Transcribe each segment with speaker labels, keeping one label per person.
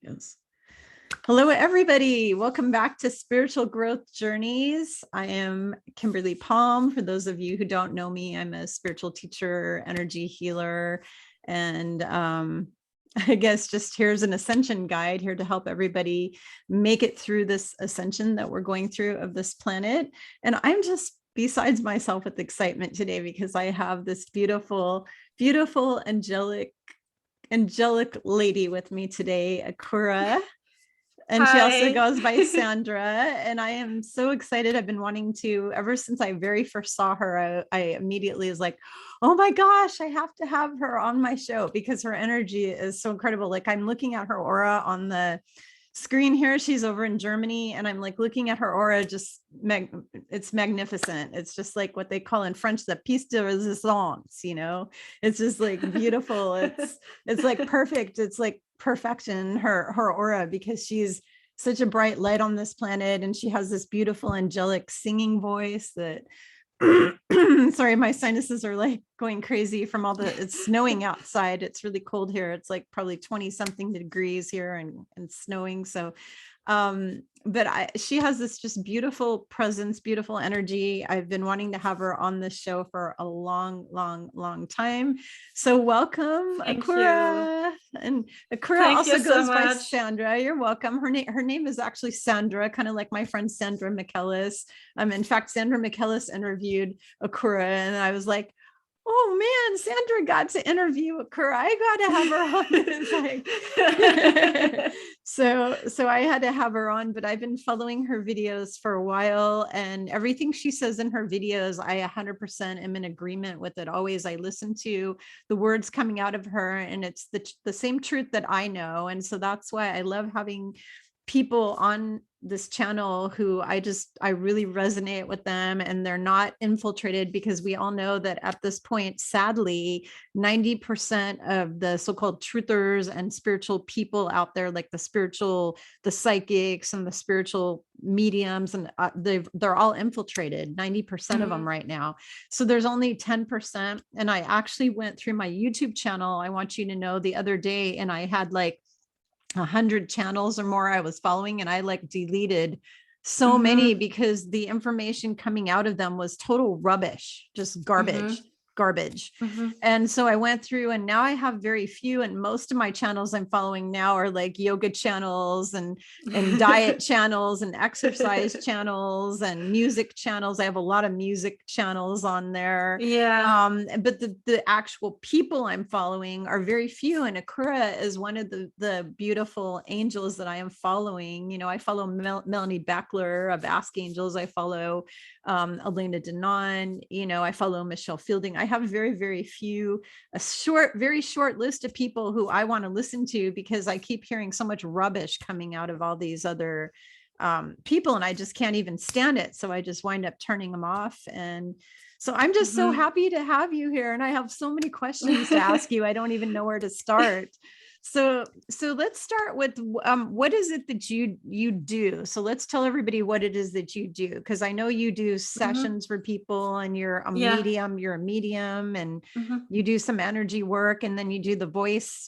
Speaker 1: Yes. Hello, everybody. Welcome back to Spiritual Growth Journeys. I am Kimberly Palm. For those of you who don't know me, I'm a spiritual teacher, energy healer, and I guess just here's an ascension guide here to help everybody make it through this ascension that we're going through of this planet. And I'm just besides myself with excitement today because I have this beautiful, beautiful, angelic lady with me today, Akura. And she also
Speaker 2: Hi.
Speaker 1: goes by Sandra. And I am so excited. I've been wanting to, ever since I very first saw her, I immediately was like, oh my gosh, I have to have her on my show because her energy is so incredible. Like I'm looking at her aura on the screen here. She's over in Germany. And I'm like looking at her aura, just it's magnificent. It's just like what they call in French, the piece de resistance, it's just like beautiful. It's like perfect. It's like perfection, her aura, because she's such a bright light on this planet, and she has this beautiful angelic singing voice that sorry, my sinuses are like going crazy from all it's snowing outside. It's really cold here. It's like probably 20 something degrees here and snowing. So but she has this just beautiful presence, beautiful energy. I've been wanting to have her on this show for a long time. So welcome,
Speaker 2: Thank you.
Speaker 1: Akura. And Akura
Speaker 2: Thank you
Speaker 1: also
Speaker 2: so
Speaker 1: goes by
Speaker 2: much.
Speaker 1: Sandra. You're welcome. Her name is actually Sandra, kind of like my friend Sandra McKellis. In fact, Sandra McKellis interviewed Akura, and I was like, oh man, Sandra got to interview Akura. I got to have her on. It's like, so I had to have her on, but I've been following her videos for a while, and everything she says in her videos, I 100% am in agreement with it. Always, I listen to the words coming out of her, and it's the same truth that I know. And so that's why I love having people on this channel who I really resonate with them, and they're not infiltrated, because we all know that at this point, sadly, 90% of the so-called truthers and spiritual people out there, like the psychics and the spiritual mediums, and they're all infiltrated, 90% of them right now. So there's only 10%. And I actually went through my YouTube channel, I want you to know, the other day, and I had like 100 channels or more I was following, and I like deleted so many because the information coming out of them was total rubbish, just garbage. And so I went through, and now I have very few, and most of my channels I'm following now are like yoga channels and diet channels and exercise channels and music channels. I have a lot of music channels on there.
Speaker 2: Yeah.
Speaker 1: But the actual people I'm following are very few, and Akura is one of the beautiful angels that I am following. I follow Melanie Beckler of Ask Angels. I follow Elena Denon. I follow Michelle Fielding. I have very few, very short list of people who I want to listen to, because I keep hearing so much rubbish coming out of all these other people, and I just can't even stand it. So I just wind up turning them off. And so I'm just so happy to have you here, and I have so many questions to ask you. I don't even know where to start. So let's start with what is it that you do? So let's tell everybody what it is that you do, because I know you do sessions for people, and you're a medium, and you do some energy work, and then you do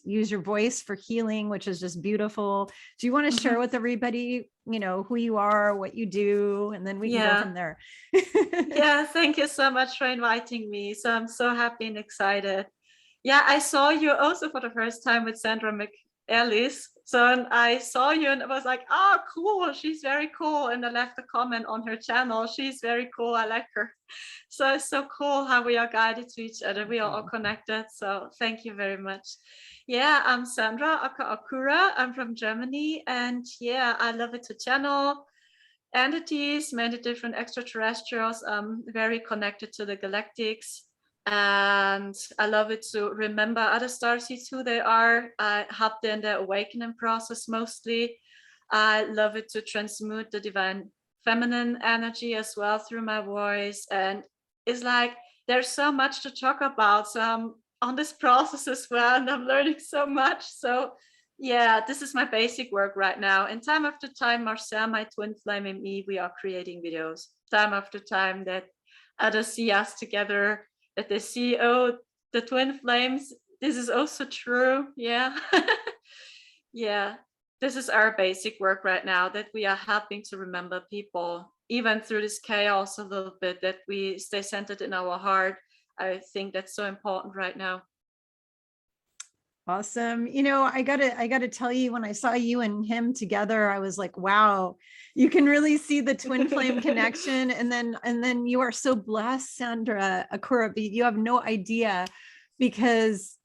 Speaker 1: use your voice for healing, which is just beautiful. Do you want to share with everybody, who you are, what you do, and then we can go from there?
Speaker 2: Yeah, thank you so much for inviting me. So I'm so happy and excited. Yeah, I saw you also for the first time with Sandra McEllis. So I saw you and I was like, oh, cool. She's very cool. And I left a comment on her channel. She's very cool. I like her. So it's so cool how we are guided to each other. We are all connected. So thank you very much. Yeah, I'm Sandra Akura. I'm from Germany. And yeah, I love it to channel entities, many different extraterrestrials. I'm very connected to the galactics. And I love it to remember other starseeds who they are. I help them in their awakening process mostly. I love it to transmute the divine feminine energy as well through my voice. And it's like there's so much to talk about. So I'm on this process as well, and I'm learning so much. So yeah, this is my basic work right now. And time after time, Marcel, my twin flame, and me, we are creating videos. Time after time that others see us together, that they see, oh, the twin flames, this is also true. Yeah. Yeah. this is our basic work right now, that we are helping to remember people, even through this chaos a little bit, that we stay centered in our heart. I think that's so important right now.
Speaker 1: Awesome. I gotta tell you, when I saw you and him together, I was like, wow, you can really see the twin flame connection. And then you are so blessed, Sandra Akura, but you have no idea, because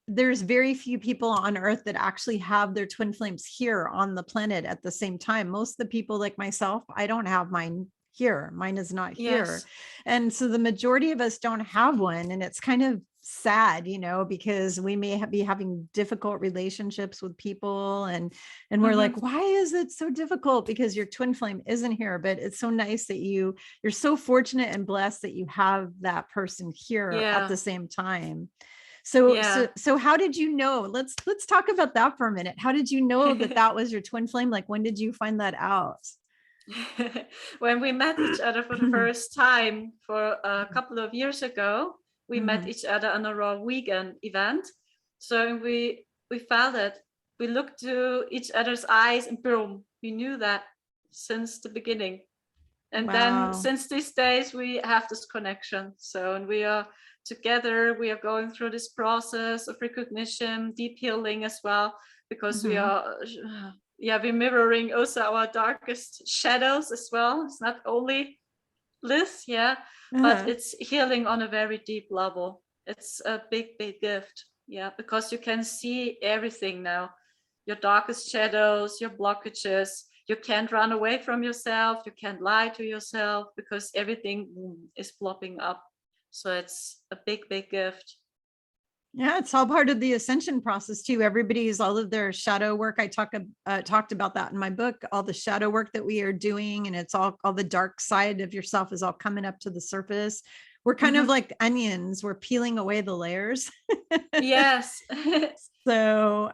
Speaker 1: there's very few people on earth that actually have their twin flames here on the planet at the same time. Most of the people like myself, I don't have mine here. Mine is not here.
Speaker 2: Yes.
Speaker 1: And so the majority of us don't have one. And it's kind of sad, because we may be having difficult relationships with people, and we're like, why is it so difficult? Because your twin flame isn't here. But it's so nice that you're so fortunate and blessed that you have that person here at the same time. So how did you know? Let's talk about that for a minute. How did you know that that was your twin flame? Like, when did you find that out?
Speaker 2: When we met each other for the first time for a couple of years ago, we met each other on a raw vegan event. So we felt it. We looked to each other's eyes, and boom, we knew that since the beginning. And then since these days, we have this connection. So, and we are together, we are going through this process of recognition, deep healing as well, because we are, we're mirroring also our darkest shadows as well. It's not only bliss, but it's healing on a very deep level. It's a big, big gift, because you can see everything now, your darkest shadows, your blockages. You can't run away from yourself. You can't lie to yourself, because everything is plopping up. So it's a big, big gift.
Speaker 1: Yeah, it's all part of the ascension process too. Everybody's, all of their shadow work. I talked about that in my book, all the shadow work that we are doing, and it's all the dark side of yourself is all coming up to the surface. We're kind of like onions. We're peeling away the layers.
Speaker 2: Yes.
Speaker 1: So,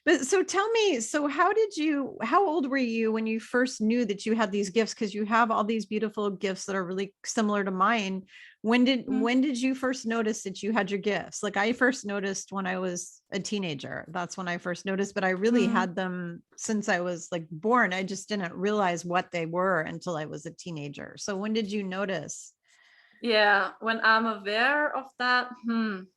Speaker 1: but so tell me, so how old were you when you first knew that you had these gifts? Because you have all these beautiful gifts that are really similar to mine. When did you first notice that you had your gifts? Like, I first noticed when I was a teenager. That's when I first noticed, but I really had them since I was like born. I just didn't realize what they were until I was a teenager. So when did you notice?
Speaker 2: Yeah, when I'm aware of that,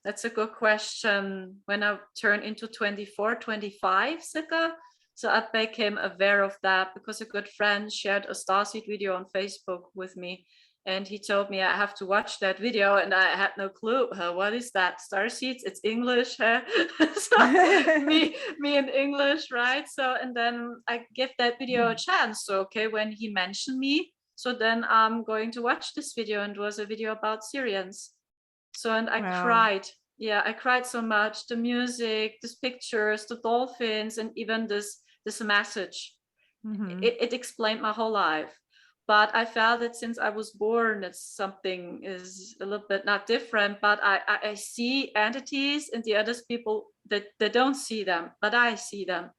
Speaker 2: that's a good question. When I turned into 24, 25, circa, so I became aware of that because a good friend shared a starseed video on Facebook with me. And he told me I have to watch that video, and I had no clue. What is that? Starseeds? It's English, huh? So me in English, right? So, and then I give that video a chance. So, okay, when he mentioned me, so then I'm going to watch this video, and it was a video about Syrians. So, and I cried. Yeah, I cried so much. The music, these pictures, the dolphins, and even this message. It explained my whole life. But I felt that since I was born, that something is a little bit not different. But I see entities in the other people that they don't see them, but I see them.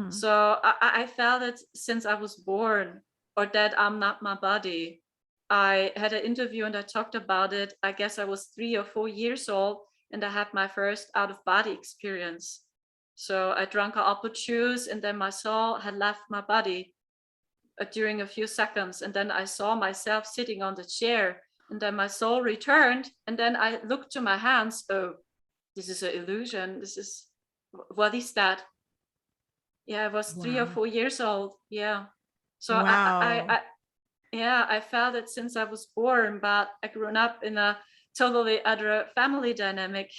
Speaker 2: So I felt that since I was born, or that I'm not my body. I had an interview and I talked about it. I guess I was 3 or 4 years old, and I had my first out of body experience. So I drank an apple juice, and then my soul had left my body during a few seconds. And then I saw myself sitting on the chair, and then my soul returned. And then I looked to my hands. Oh, this is an illusion. What is that? Yeah, I was 3 or 4 years old. Yeah. So I felt it since I was born, but I grew up in a totally other family dynamic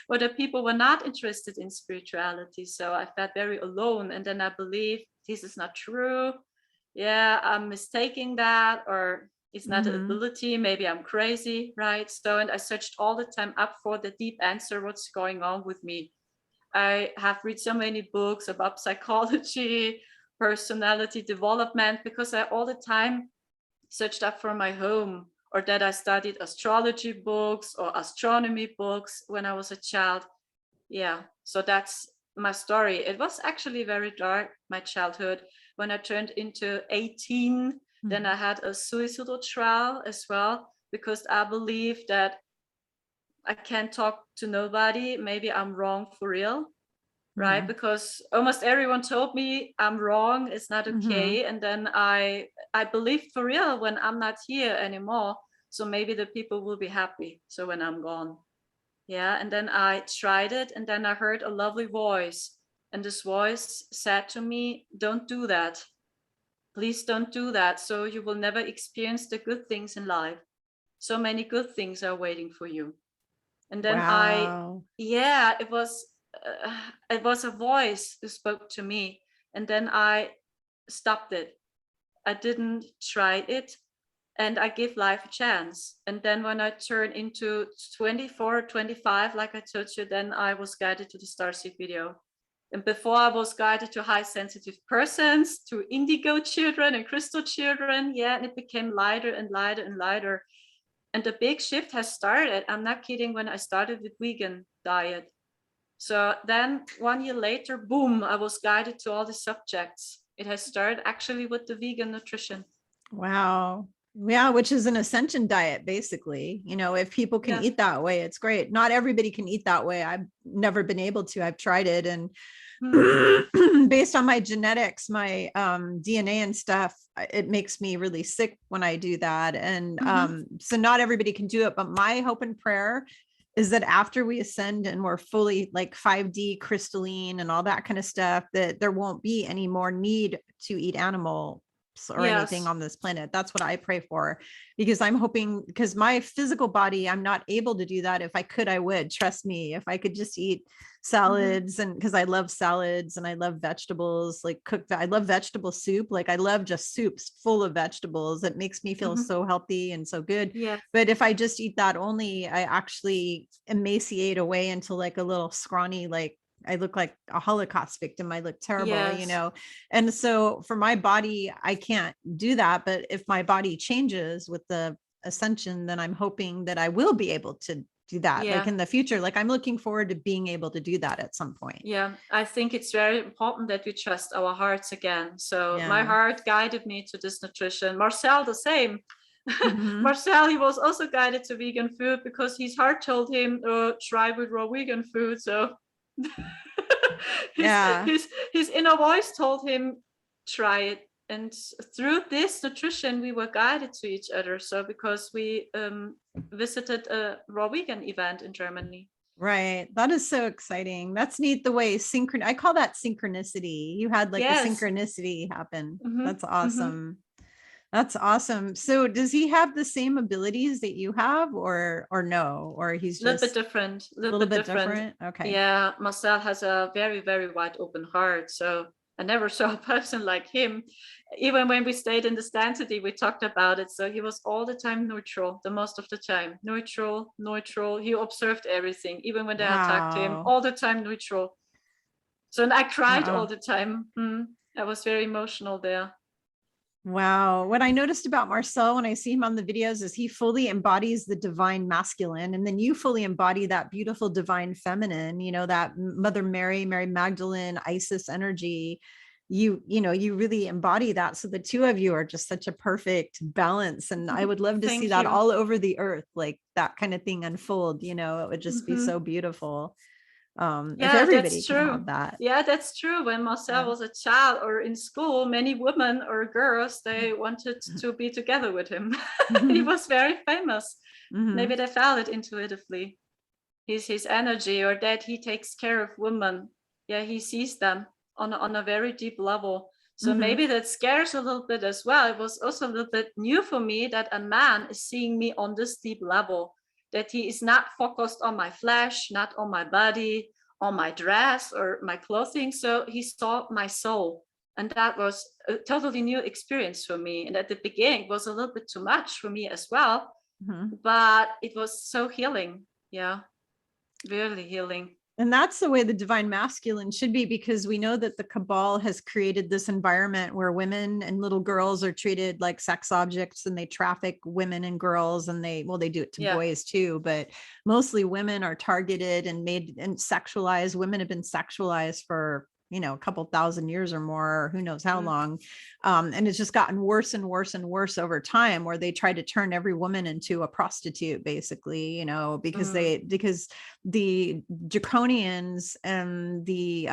Speaker 2: where the people were not interested in spirituality. So I felt very alone. And then I believed this is not true. Yeah, I'm mistaking that, or it's not an ability. Maybe I'm crazy, right? So, and I searched all the time up for the deep answer, what's going on with me. I have read so many books about psychology, personality development, because I all the time searched up for my home, or that I studied astrology books or astronomy books when I was a child. Yeah, so that's my story. It was actually very dark, my childhood. When I turned into 18, then I had a suicidal trial as well, because I believe that I can't talk to nobody. Maybe I'm wrong for real. right? Because almost everyone told me I'm wrong, it's not okay. And then I believed for real when I'm not here anymore. So maybe the people will be happy. So when I'm gone. Yeah. And then I tried it, and then I heard a lovely voice. And this voice said to me, don't do that. Please don't do that. So you will never experience the good things in life. So many good things are waiting for you. And then
Speaker 1: Wow.
Speaker 2: it was a voice who spoke to me. And then I stopped it. I didn't try it, and I give life a chance. And then when I turned into 24, 25, like I told you, then I was guided to the Starseed video. And before I was guided to high sensitive persons, to indigo children and crystal children. Yeah, and it became lighter and lighter and lighter. And the big shift has started. I'm not kidding, when I started with vegan diet. So then 1 year later, boom, I was guided to all the subjects. It has started actually with the vegan nutrition.
Speaker 1: Wow. Yeah, which is an ascension diet, basically. You know, if people can eat that way, it's great. Not everybody can eat that way. I've never been able to. I've tried it, and based on my genetics, my DNA and stuff, it makes me really sick when I do that. And so not everybody can do it. But my hope and prayer is that after we ascend and we're fully like 5D crystalline and all that kind of stuff, that there won't be any more need to eat animal or anything on this planet. That's what I pray for, because I'm hoping, because my physical body, I'm not able to do that. If I could, I would. Trust me. If I could just eat salads, and because I love salads and I love vegetables, like cooked, I love vegetable soup. Like I love just soups full of vegetables. It makes me feel so healthy and so good.
Speaker 2: Yeah.
Speaker 1: But if I just eat that only, I actually emaciate away into like a little scrawny, like I look like a Holocaust victim. I look terrible, you know? And so for my body, I can't do that. But if my body changes with the ascension, then I'm hoping that I will be able to do that. Like in the future, like I'm looking forward to being able to do that at some point.
Speaker 2: Yeah, I think it's very important that we trust our hearts again. So my heart guided me to this nutrition. Marcel, the same. Marcel, he was also guided to vegan food because his heart told him, try with raw vegan food. So his inner voice told him, try it. And through this nutrition, we were guided to each other. So because we visited a raw vegan event in Germany.
Speaker 1: Right. That is so exciting. That's neat. The way I call that synchronicity. You had like a synchronicity happen. That's awesome. That's awesome. So does he have the same abilities that you have, or no, or he's just
Speaker 2: a little bit different?
Speaker 1: Okay.
Speaker 2: Yeah. Marcel has a very, very wide open heart. So I never saw a person like him. Even when we stayed in the stand today, we talked about it. So he was all the time neutral, the most of the time. Neutral. He observed everything, even when they attacked him, all the time neutral. So and I cried all the time. I was very emotional there.
Speaker 1: Wow. What I noticed about Marcel when I see him on the videos is he fully embodies the divine masculine. And then you fully embody that beautiful divine feminine, you know, that Mother Mary, Mary Magdalene, Isis energy. You know, you really embody that. So the two of you are just such a perfect balance. And I would love to see that all over the earth, like that kind of thing unfold, you know, it would just be so beautiful. If everybody could have that.
Speaker 2: Yeah, that's true. When Marcel was a child or in school, many women or girls, they wanted to be together with him. He was very famous. Maybe they felt it intuitively. His energy, or that he takes care of women. Yeah, he sees them on a very deep level. So maybe that scares a little bit as well. It was also a little bit new for me that a man is seeing me on this deep level, that he is not focused on my flesh, not on my body, on my dress or my clothing. So he saw my soul. And that was a totally new experience for me. And at the beginning, it was a little bit too much for me as well. But it was so healing. Yeah, really healing.
Speaker 1: And that's the way the divine masculine should be, because we know that the cabal has created this environment where women and little girls are treated like sex objects, and they traffic women and girls, and they do it to boys too, but mostly women are targeted and made and sexualized. Women have been sexualized for a couple thousand years or more, or who knows how long. And it's just gotten worse and worse and worse over time, where they try to turn every woman into a prostitute, basically, because the draconians and the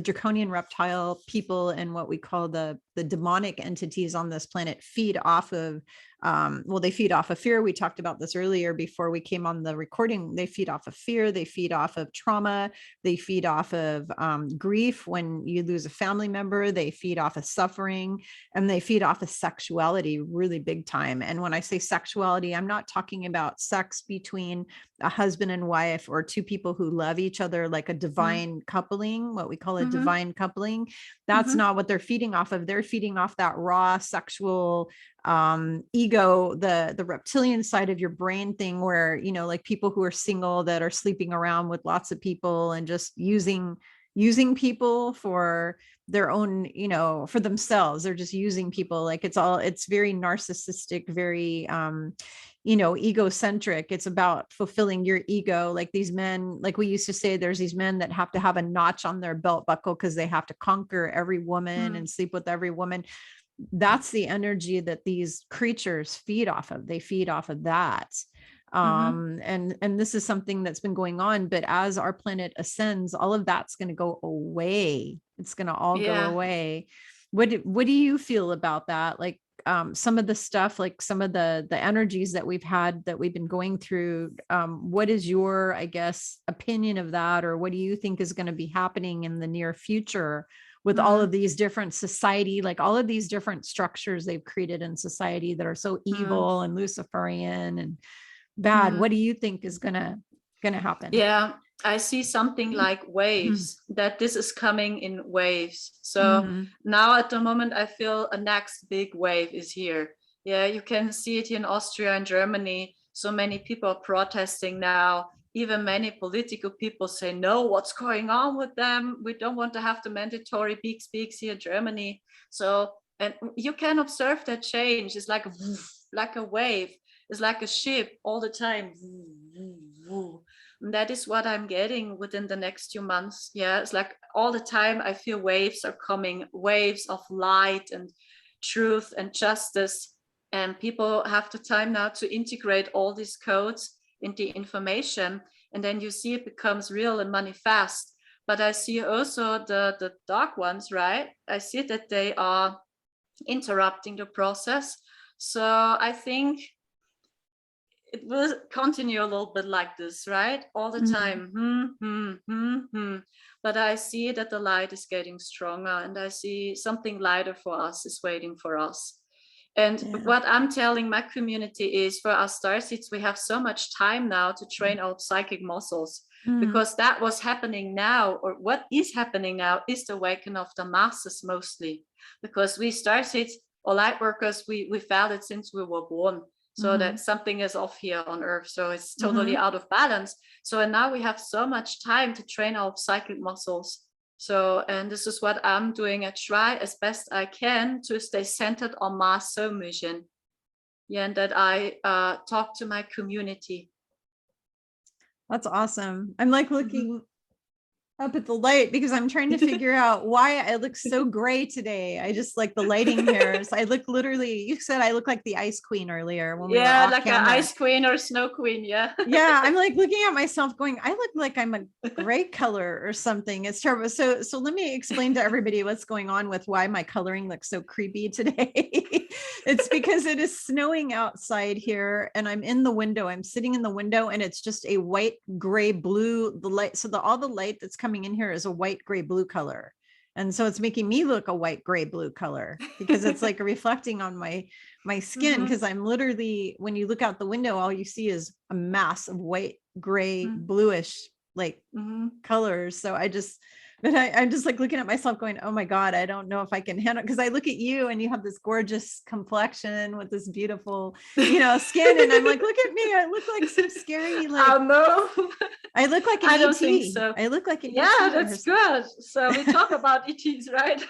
Speaker 1: draconian reptile people and what we call the demonic entities on this planet feed off of they feed off of fear. We talked about this earlier before we came on the recording. They feed off of fear. They feed off of trauma. They feed off of grief when you lose a family member. They feed off of suffering, and they feed off of sexuality really big time. And when I say sexuality, I'm not talking about sex between a husband and wife or two people who love each other, like a divine coupling, what we call a divine coupling. That's not what they're feeding off of. They're feeding off that raw sexual ego, the reptilian side of your brain thing, where like people who are single that are sleeping around with lots of people and just using people for their own, for themselves. They're just using people. Like it's very narcissistic, very egocentric. It's about fulfilling your ego. Like these men, like we used to say, there's these men that have to have a notch on their belt buckle because they have to conquer every woman and sleep with every woman. That's the energy that these creatures feed off of. They feed off of that. And this is something that's been going on, but as our planet ascends, all of that's going to go away. It's going to all go away. What do you feel about that? Like some of the stuff, like some of the energies that we've been going through. What is your, I guess, opinion of that? Or what do you think is going to be happening in the near future with all of these different society, like all of these different structures they've created in society that are so evil and Luciferian and bad? What do you think is gonna happen?
Speaker 2: Yeah, I see something like waves, that this is coming in waves. So now at the moment, I feel a next big wave is here. Yeah, you can see it in Austria and Germany. So many people are protesting now. Even many political people say, no, what's going on with them? We don't want to have the mandatory big speaks here in Germany. So, and you can observe that change. It's like a wave. It's like a ship all the time. And that is what I'm getting within the next few months. Yeah, it's like all the time I feel waves are coming, waves of light and truth and justice. And people have the time now to integrate all these codes in the information, and then you see it becomes real and manifest. But I see also the dark ones, right? I see that they are interrupting the process. So I think it will continue a little bit like this, right? All the time. But I see that the light is getting stronger, and I see something lighter for us is waiting for us. And what I'm telling my community is, for our star seeds, we have so much time now to train our psychic muscles, because that was happening now, or what is happening now, is the awakening of the masses mostly, because we star seeds or light workers, we felt it since we were born. So that something is off here on Earth. So it's totally out of balance. So, and now we have so much time to train our psychic muscles. So, and this is what I'm doing. I try as best I can to stay centered on my soul mission. Yeah, and that I talk to my community.
Speaker 1: That's awesome. I'm like looking up at the light because I'm trying to figure out why I look so gray today. I just like the lighting here. So I look literally, you said I look like the ice queen earlier when we were off
Speaker 2: like
Speaker 1: camera.
Speaker 2: an ice queen or snow queen. Yeah.
Speaker 1: Yeah. I'm like looking at myself going, I look like I'm a gray color or something. It's terrible. So let me explain to everybody what's going on with why my coloring looks so creepy today. It's because it is snowing outside here, and I'm in the window. I'm sitting in the window, and it's just a white, gray, blue, the light. So all the light that's coming in here is a white, gray, blue color. And so it's making me look a white, gray, blue color because it's like reflecting on my skin. Because I'm literally, when you look out the window, all you see is a mass of white, gray, bluish, like colors. So I'm just like looking at myself going, oh my God, I don't know if I can handle it. Because I look at you and you have this gorgeous complexion with this beautiful, skin. And I'm like, look at me. I look like some scary, like,
Speaker 2: oh no.
Speaker 1: I look like an
Speaker 2: I don't
Speaker 1: ET.
Speaker 2: think so.
Speaker 1: I look like an ET.
Speaker 2: Yeah, that's good. So we talk about ETs, right?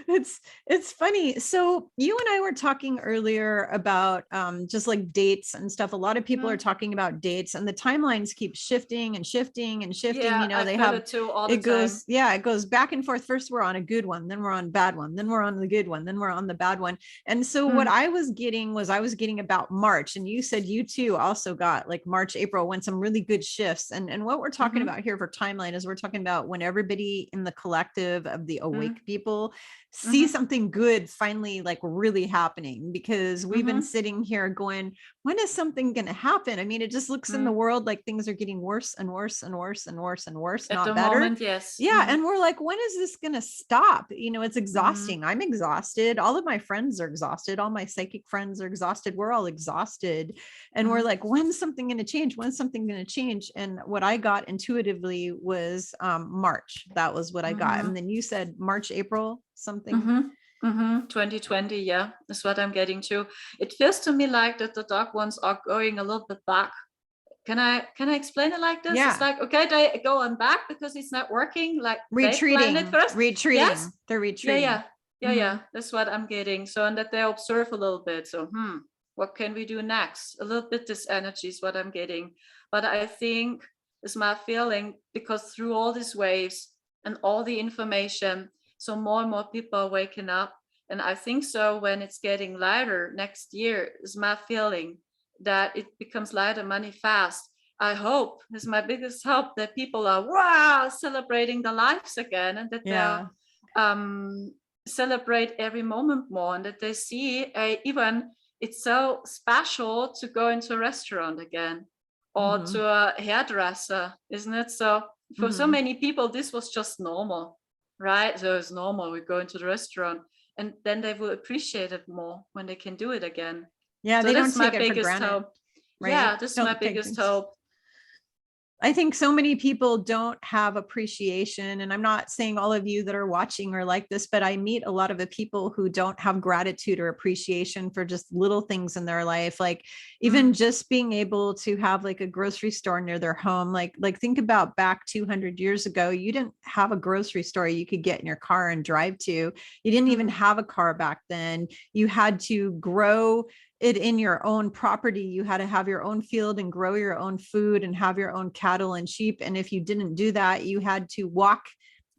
Speaker 1: It's funny. So you and I were talking earlier about just like dates and stuff. A lot of people are talking about dates, and the timelines keep shifting and shifting and shifting.
Speaker 2: Yeah,
Speaker 1: You know,
Speaker 2: I
Speaker 1: they
Speaker 2: feel
Speaker 1: have
Speaker 2: it too all the
Speaker 1: it
Speaker 2: time.
Speaker 1: goes, yeah, it goes back and forth. First we're on a good one, then we're on a bad one, then we're on the good one, then we're on the bad one. And so what
Speaker 2: Mm,
Speaker 1: I was getting was, I was getting about March, and you said you too also got like March, April, when some really good shifts. And what we're talking
Speaker 2: mm-hmm,
Speaker 1: about here for timeline is we're talking about when everybody in the collective of the
Speaker 2: mm,
Speaker 1: awake people see
Speaker 2: mm-hmm,
Speaker 1: something good finally like really happening, because we've been
Speaker 2: mm-hmm,
Speaker 1: sitting here going, when is something going to happen? I mean, it just looks in the
Speaker 2: mm.
Speaker 1: world like things are getting worse and worse and worse and worse and worse,
Speaker 2: At
Speaker 1: not
Speaker 2: the
Speaker 1: better.
Speaker 2: moment, yes.
Speaker 1: Yeah.
Speaker 2: Mm,
Speaker 1: And we're like, when is this going to stop? You know, it's
Speaker 2: mm,
Speaker 1: exhausting. I'm exhausted. All of my friends are exhausted. All my psychic friends are exhausted. We're all exhausted. And we're
Speaker 2: mm,
Speaker 1: like, when's something going to change? When's something going to change? And what I got intuitively was March. That was what I got.
Speaker 2: mm-hmm,
Speaker 1: And then you said March, April, something.
Speaker 2: mm-hmm, mm-hmm. 2020, yeah, is what I'm getting to. It feels to me like that the dark ones are going a little bit back. Can I explain it like this? It's
Speaker 1: Yeah.
Speaker 2: like, okay, they go on back because it's not working like they planned it
Speaker 1: Retreating,
Speaker 2: first. Yes.
Speaker 1: retreating. They're
Speaker 2: Yeah,
Speaker 1: retreating.
Speaker 2: yeah, yeah,
Speaker 1: Mm-hmm.
Speaker 2: yeah. That's what I'm getting. So, and that they observe a little bit. So, what can we do next? A little bit this energy is what I'm getting. But I think it's my feeling, because through all these waves and all the information, so more and more people are waking up. And I think so when it's getting lighter next year, is my feeling that it becomes lighter money fast. I hope, is my biggest hope, that people are wow celebrating their lives again, and that they're
Speaker 1: Yeah.
Speaker 2: celebrate every moment more, and that they see even it's so special to go into a restaurant again or
Speaker 1: Mm-hmm.
Speaker 2: to a hairdresser, isn't it? So for so
Speaker 1: Mm-hmm.
Speaker 2: many people this was just normal, right? So it's normal, we go into the restaurant, and then they will appreciate it more when they can do it again.
Speaker 1: Yeah,
Speaker 2: So
Speaker 1: they don't
Speaker 2: that's my
Speaker 1: take it for
Speaker 2: biggest
Speaker 1: granted,
Speaker 2: hope. Yeah,
Speaker 1: right?
Speaker 2: this is my
Speaker 1: Don't take
Speaker 2: biggest
Speaker 1: things.
Speaker 2: hope.
Speaker 1: I think so many people don't have appreciation. And I'm not saying all of you that are watching are like this, but I meet a lot of the people who don't have gratitude or appreciation for just little things in their life. Like even
Speaker 2: Mm,
Speaker 1: just being able to have like a grocery store near their home. Like think about back 200 years ago, you didn't have a grocery store you could get in your car and drive to. You didn't even
Speaker 2: mm,
Speaker 1: have a car back then. You had to grow it in your own property. You had to have your own field and grow your own food and have your own cattle and sheep. And if you didn't do that, you had to walk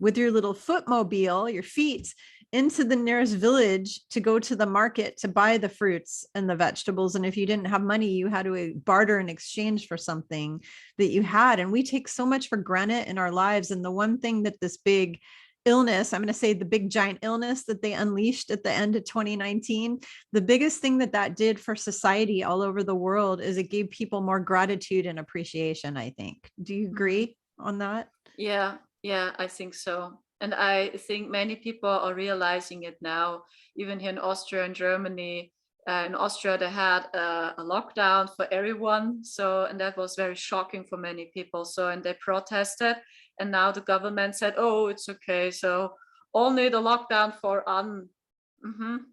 Speaker 1: with your little footmobile, your feet, into the nearest village to go to the market to buy the fruits and the vegetables. And if you didn't have money, you had to barter in exchange for something that you had. And we take so much for granted in our lives. And the one thing that this big illness, I'm going to say the big giant illness that they unleashed at the end of 2019, the biggest thing that that did for society all over the world is it gave people more gratitude and appreciation, I think. Do you
Speaker 2: mm.
Speaker 1: agree on that?
Speaker 2: Yeah, yeah, I think so. And I think many people are realizing it now, even here in Austria and Germany. In Austria, they had a lockdown for everyone. So, and that was very shocking for many people. So, and they protested. And now the government said, oh, it's okay. So, only the lockdown for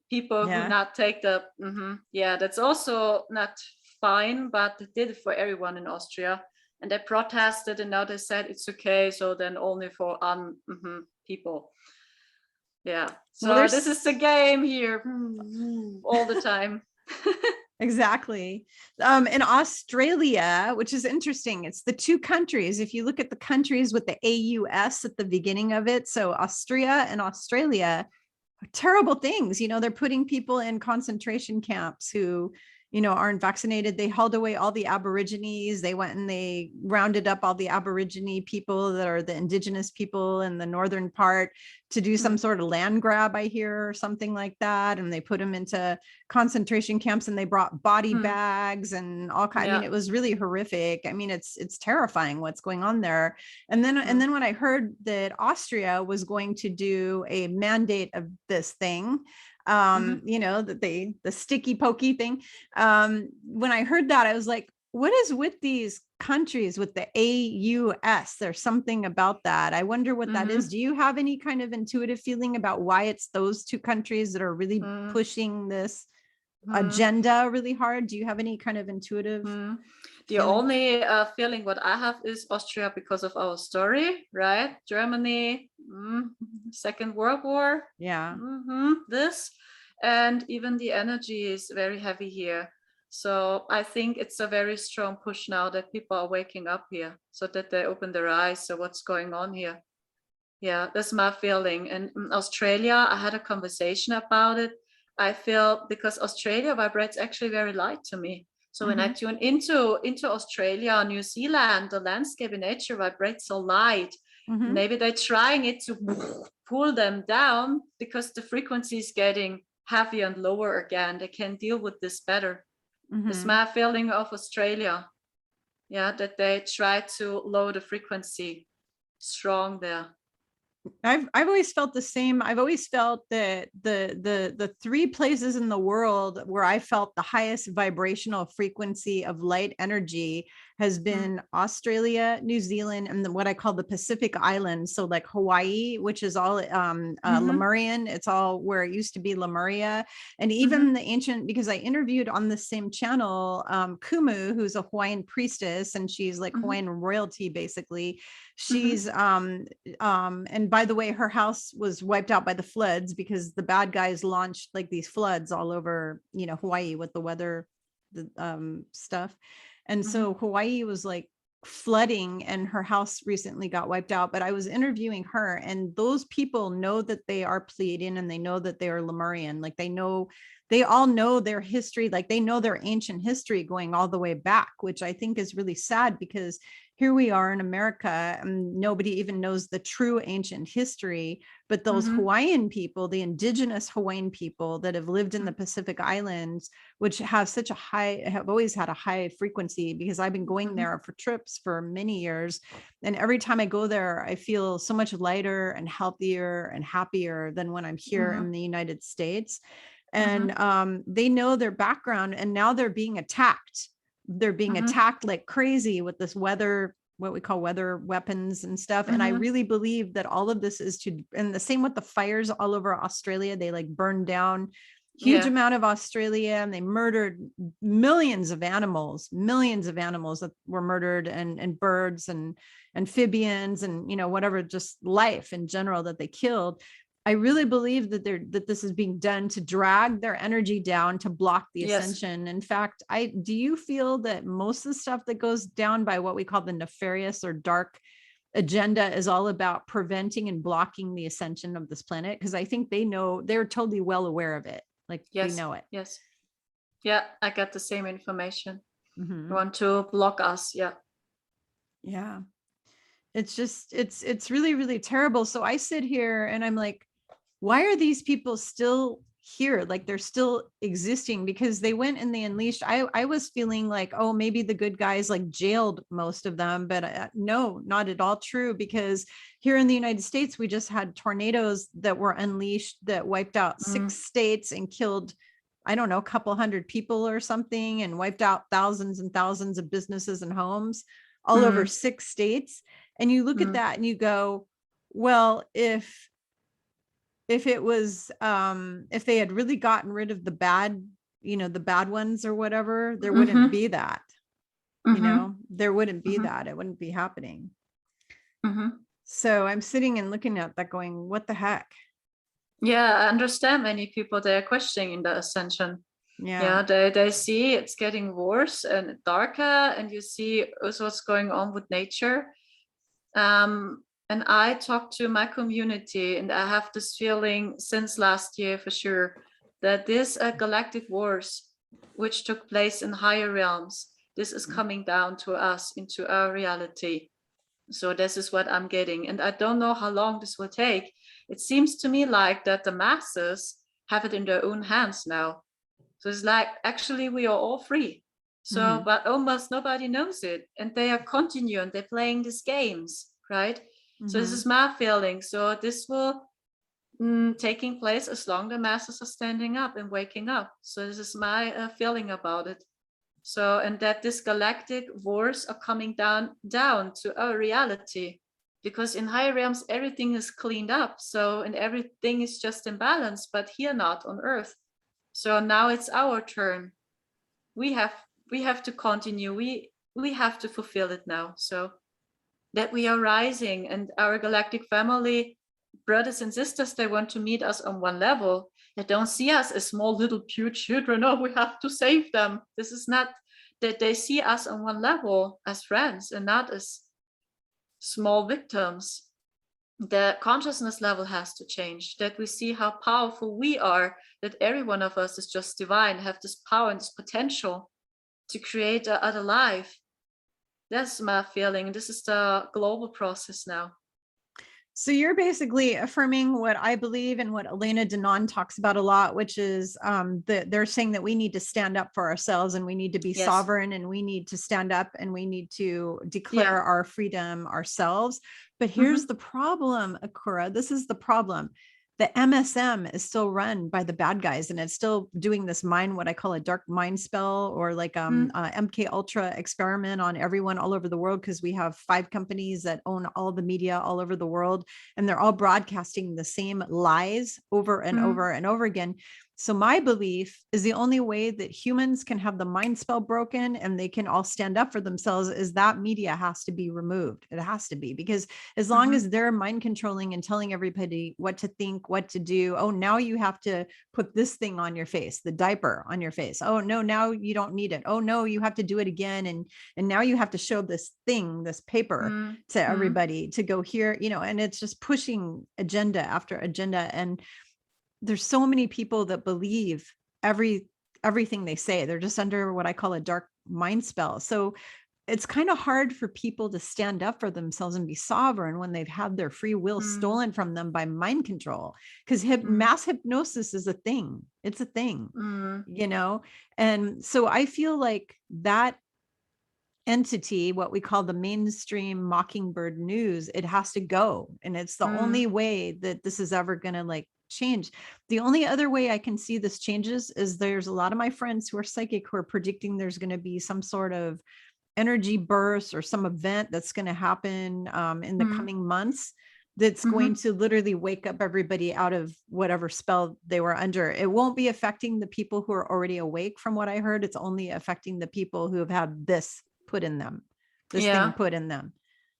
Speaker 2: people who
Speaker 1: Yeah.
Speaker 2: not take the, yeah, that's also not fine, but they did it for everyone in Austria, and they protested, and now they said it's okay, so then only for people. Yeah,
Speaker 1: Well,
Speaker 2: so this is the
Speaker 1: there's
Speaker 2: game here all the time.
Speaker 1: exactly. In Australia, which is interesting, it's the two countries. If you look at the countries with the AUS at the beginning of it, so Austria and Australia, terrible things. You know, they're putting people in concentration camps who, you know, aren't vaccinated. They hauled away all the Aborigines. They went and they rounded up all the Aborigine people that are the indigenous people in the northern part to do some
Speaker 2: Mm,
Speaker 1: sort of land grab, I hear, or something like that. And they put them into concentration camps, and they brought body
Speaker 2: mm,
Speaker 1: bags and all kinds. I mean,
Speaker 2: yeah.
Speaker 1: it was really horrific. I mean, it's terrifying what's going on there. And then
Speaker 2: Mm,
Speaker 1: when I heard that Austria was going to do a mandate of this thing,
Speaker 2: mm-hmm,
Speaker 1: you know, that the sticky pokey thing, when I heard that, I was like, what is with these countries with the AUS? There's something about that. I wonder what that is.
Speaker 2: mm-hmm,
Speaker 1: Do you have any kind of intuitive feeling about why it's those two countries that are really
Speaker 2: mm,
Speaker 1: pushing this
Speaker 2: mm,
Speaker 1: agenda really hard? Do you have any kind of intuitive
Speaker 2: mm. The
Speaker 1: feeling?
Speaker 2: only feeling what I have is Austria because of our story, right? Germany, Second World War.
Speaker 1: Yeah.
Speaker 2: This, and even the energy is very heavy here. So I think it's a very strong push now that people are waking up here, so that they open their eyes. So what's going on here? Yeah, that's my feeling. And in Australia, I had a conversation about it. I feel because Australia vibrates actually very light to me. So when I tune into Australia, New Zealand, the landscape in nature vibrates so light. Maybe they're trying it to pull them down because the frequency is getting heavier and lower again. They can deal with this better. It's my feeling of Australia. Yeah, that they try to lower the frequency strong there.
Speaker 1: I've always felt the same. I've always felt that the three places in the world where I felt the highest vibrational frequency of light energy has been Australia, New Zealand, and what I call the Pacific Islands. So like Hawaii, which is all Lemurian. It's all where it used to be Lemuria. And even the ancient, because I interviewed on the same channel, Kumu, who's a Hawaiian priestess, and she's like Hawaiian royalty, basically. She's and by the way, her house was wiped out by the floods because the bad guys launched like these floods all over, you know, Hawaii with the weather, the stuff. And so Hawaii was like flooding, and her house recently got wiped out. But I was interviewing her, and those people know that they are Pleiadian, and they know that they are Lemurian. Like they know, they all know their history, like they know their ancient history going all the way back, which I think is really sad, because here we are in America and nobody even knows the true ancient history. But those Hawaiian people, the indigenous Hawaiian people that have lived in the Pacific Islands, which have such a high, have always had a high frequency, because I've been going there for trips for many years. And every time I go there, I feel so much lighter and healthier and happier than when I'm here in the United States. And they know their background, and now they're being attacked. They're being attacked like crazy with this weather, what we call weather weapons and stuff. And I really believe that all of this is to, and the same with the fires all over Australia. They like burned down huge amount of Australia, and they murdered millions of animals that were murdered, and birds and amphibians, and, you know, whatever, just life in general that they killed. I really believe that that this is being done to drag their energy down, to block the ascension. In fact, do you feel that most of the stuff that goes down by what we call the nefarious or dark agenda is all about preventing and blocking the ascension of this planet? Because I think they know, they're totally well aware of it. Like they know it.
Speaker 2: Yeah, I got the same information. Want to block us.
Speaker 1: Yeah. It's just, it's really, really terrible. So I sit here and I'm like, why are these people still here? Like they're still existing, because they went and they unleashed. I was feeling like, oh, maybe the good guys like jailed most of them, but no, not at all true. Because here in the United States, we just had tornadoes that were unleashed that wiped out 6 states and killed, I don't know, a couple hundred people or something, and wiped out thousands and thousands of businesses and homes all over 6 states. And you look at that and you go, well, if it was, if they had really gotten rid of the bad, you know, the bad ones or whatever, there wouldn't be that, you know, there wouldn't be that. It wouldn't be happening. So I'm sitting and looking at that going, what the heck?
Speaker 2: Yeah, I understand many people, they're questioning the ascension. Yeah, they see it's getting worse and darker, and you see also what's going on with nature. And I talk to my community, and I have this feeling since last year for sure, that this galactic wars, which took place in higher realms, this is coming down to us, into our reality. So this is what I'm getting. And I don't know how long this will take. It seems to me like that the masses have it in their own hands now. So it's like, actually, we are all free. So, but almost nobody knows it. And they are continuing, they're playing these games, right? So this is my feeling. So this will taking place as long the masses are standing up and waking up. So this is my feeling about it. So, and that this galactic wars are coming down to our reality, because in higher realms, everything is cleaned up. So, and everything is just in balance, but here not on Earth. So now it's our turn. We have to continue. We have to fulfill it now. So that we are rising, and our galactic family brothers and sisters, they want to meet us on one level. They don't see us as small little pure children. Oh, we have to save them. This is not that. They see us on one level as friends and not as small victims. The consciousness level has to change, that we see how powerful we are, that every one of us is just divine, have this power and this potential to create another life. That's my feeling. This is the global process now.
Speaker 1: So you're basically affirming what I believe and what Elena Denon talks about a lot, which is they're saying that we need to stand up for ourselves and we need to be sovereign and we need to stand up and we need to declare our freedom ourselves. But here's the problem, Akura. This is the problem. The MSM is still run by the bad guys, and it's still doing this what I call a dark mind spell, or like MK Ultra experiment on everyone all over the world, because we have 5 companies that own all the media all over the world, and they're all broadcasting the same lies over and over and over again. So my belief is the only way that humans can have the mind spell broken and they can all stand up for themselves is that media has to be removed. It has to be, because as long as they're mind controlling and telling everybody what to think, what to do. Oh, now you have to put this thing on your face, the diaper on your face. Oh no, now you don't need it. Oh no, you have to do it again. And now you have to show this thing, this paper to everybody to go here, and it's just pushing agenda after agenda. And there's so many people that believe everything they say. They're just under what I call a dark mind spell. So it's kind of hard for people to stand up for themselves and be sovereign when they've had their free will stolen from them by mind control, because mass hypnosis is a thing. It's a thing, and so I feel like that entity, what we call the mainstream mockingbird news, it has to go. And it's the only way that this is ever going to change. The only other way I can see this changes is there's a lot of my friends who are psychic who are predicting there's going to be some sort of energy burst or some event that's going to happen in the coming months that's going to literally wake up everybody out of whatever spell they were under. It won't be affecting the people who are already awake, from what I heard. It's only affecting the people who have had this put in them, this thing put in them.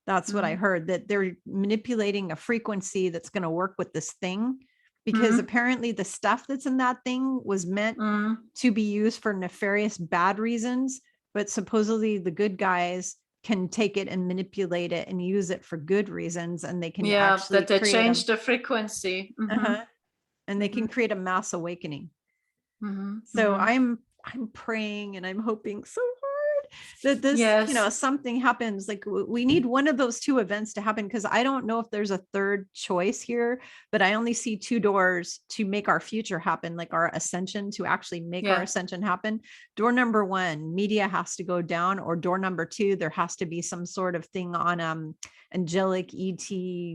Speaker 1: That's what I heard, that they're manipulating a frequency that's going to work with this thing, because apparently the stuff that's in that thing was meant to be used for nefarious bad reasons, but supposedly the good guys can take it and manipulate it and use it for good reasons, and they can actually
Speaker 2: that they change the frequency
Speaker 1: and they can create a mass awakening. So I'm praying and I'm hoping so hard that this something happens. Like we need one of those 2 events to happen, because I don't know if there's a third choice here, but I only see 2 doors to make our future happen, like our ascension, to actually make our ascension happen. Door number 1, media has to go down, or door number 2, there has to be some sort of thing on angelic ET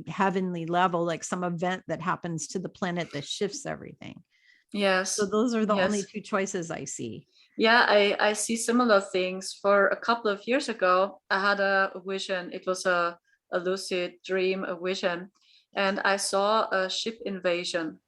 Speaker 1: heavenly level, like some event that happens to the planet that shifts everything. So those are the only 2 choices I see.
Speaker 2: I see similar things. For a couple of years ago, I had a vision. It was a lucid dream, a vision, and I saw a ship invasion,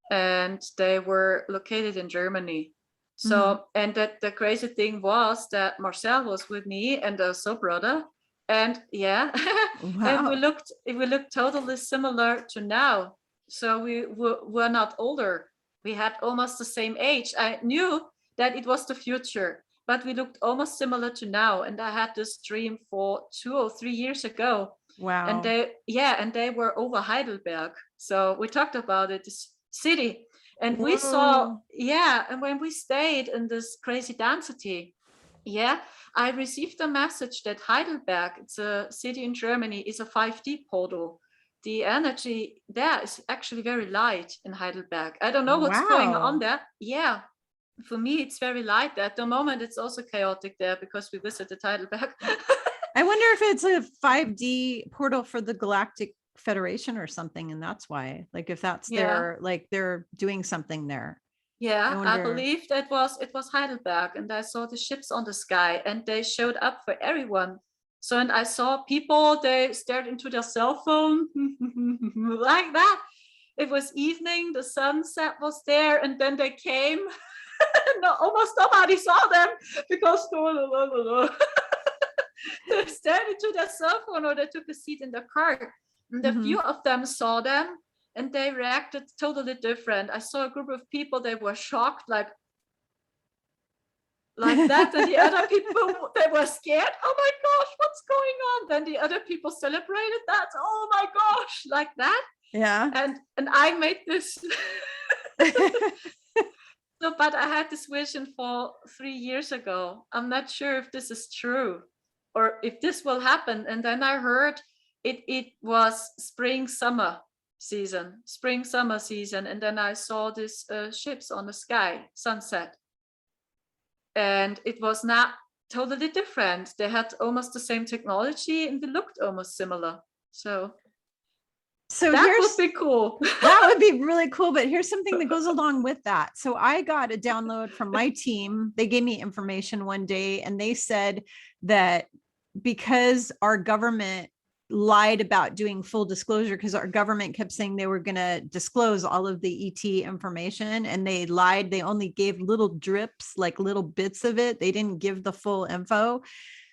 Speaker 2: and they were located in Germany. So, and that the crazy thing was that Marcel was with me and the brother, and and we looked totally similar to now. So we were not older. We had almost the same age. I knew that it was the future, but we looked almost similar to now. And I had this dream for 2 or 3 years ago.
Speaker 1: Wow.
Speaker 2: And they were over Heidelberg. So we talked about it, this city. And we saw, and when we stayed in this crazy density, I received a message that Heidelberg, it's a city in Germany, is a 5D portal. The energy there is actually very light in Heidelberg. I don't know what's going on there. For me, it's very light. At the moment, it's also chaotic there because we visited Heidelberg.
Speaker 1: I wonder if it's a 5D portal for the Galactic Federation or something, and that's why, like, if that's their, like, they're doing something there.
Speaker 2: I believe that it was Heidelberg, and I saw the ships on the sky, and they showed up for everyone. So, and I saw people, they stared into their cell phone like that. It was evening, the sunset was there, and then they came. No, almost nobody saw them because they stared into their cell phone, or they took a seat in the car. And a few of them saw them, and they reacted totally different. I saw a group of people, they were shocked, like that, and the other people, they were scared. Oh my gosh, what's going on? Then the other people celebrated that. Oh my gosh, like that.
Speaker 1: Yeah.
Speaker 2: And I made this. So, but I had this vision for 3 years ago. I'm not sure if this is true or if this will happen. And then I heard it was spring summer season. And then I saw these ships on the sky, sunset. And it was not totally different. They had almost the same technology and they looked almost similar. So that would be cool.
Speaker 1: That would be really cool. But here's something that goes along with that. So I got a download from my team. They gave me information one day and they said that because our government lied about doing full disclosure, because our government kept saying they were going to disclose all of the ET information, and they lied. They only gave little drips, like little bits of it. They didn't give the full info.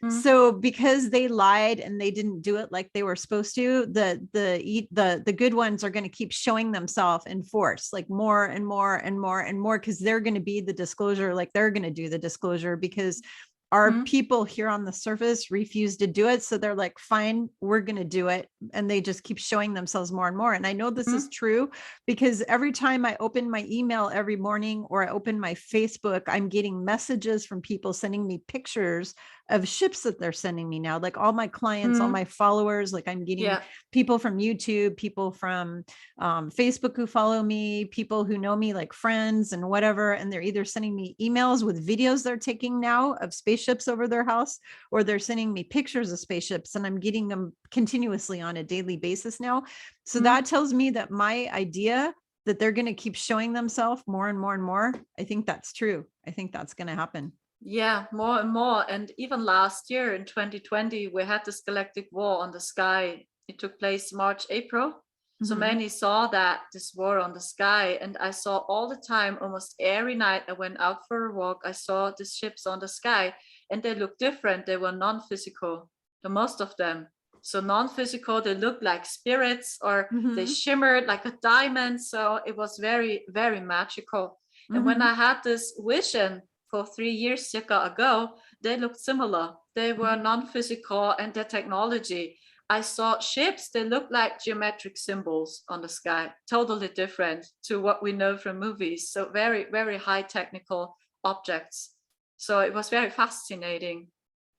Speaker 1: So because they lied and they didn't do it like they were supposed to, the good ones are going to keep showing themselves in force, like more and more and more and more, because they're going to be the disclosure, like they're going to do the disclosure, because our people here on the surface refuse to do it. So they're like, fine, we're going to do it. And they just keep showing themselves more and more. And I know this is true because every time I open my email every morning or I open my Facebook, I'm getting messages from people sending me pictures of ships that they're sending me now. Like all my clients, all my followers, like I'm getting people from YouTube, people from Facebook who follow me, people who know me like friends and whatever. And they're either sending me emails with videos they're taking now of spaceships over their house, or they're sending me pictures of spaceships, and I'm getting them continuously on a daily basis now. So that tells me that my idea that they're going to keep showing themselves more and more and more, I think that's true. I think that's going to happen.
Speaker 2: Yeah, more and more. And even last year in 2020, we had this galactic war on the sky. It took place March, April. So many saw that, this war on the sky. And I saw all the time, almost every night I went out for a walk, I saw these ships on the sky, and they looked different. They were non-physical, the most of them. So non-physical, they looked like spirits, or they shimmered like a diamond. So it was very, very magical. And when I had this vision for 3 years circa ago, they looked similar. They were non-physical, and their technology. I saw ships, they looked like geometric symbols on the sky, totally different to what we know from movies. So very, very high technical objects. So it was very fascinating.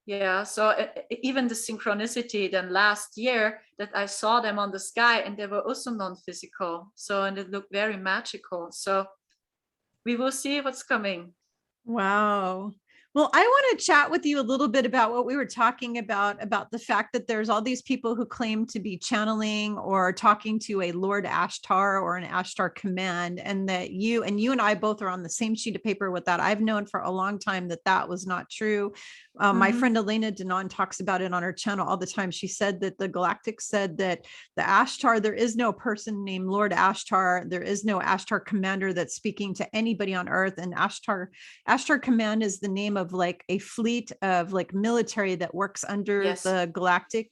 Speaker 2: Yeah, so even the synchronicity then last year that I saw them on the sky, and they were also non-physical. So, and it looked very magical. So we will see what's coming.
Speaker 1: Wow. Well, I want to chat with you a little bit about what we were talking about the fact that there's all these people who claim to be channeling or talking to a Lord Ashtar or an Ashtar Command, and that you and I both are on the same sheet of paper with that. I've known for a long time that that was not true. My friend Elena Denon talks about it on her channel all the time. She said that the Galactic said that the Ashtar, there is no person named Lord Ashtar. There is no Ashtar commander that's speaking to anybody on Earth. And Ashtar Command is the name of like a fleet of like military that works under the Galactic.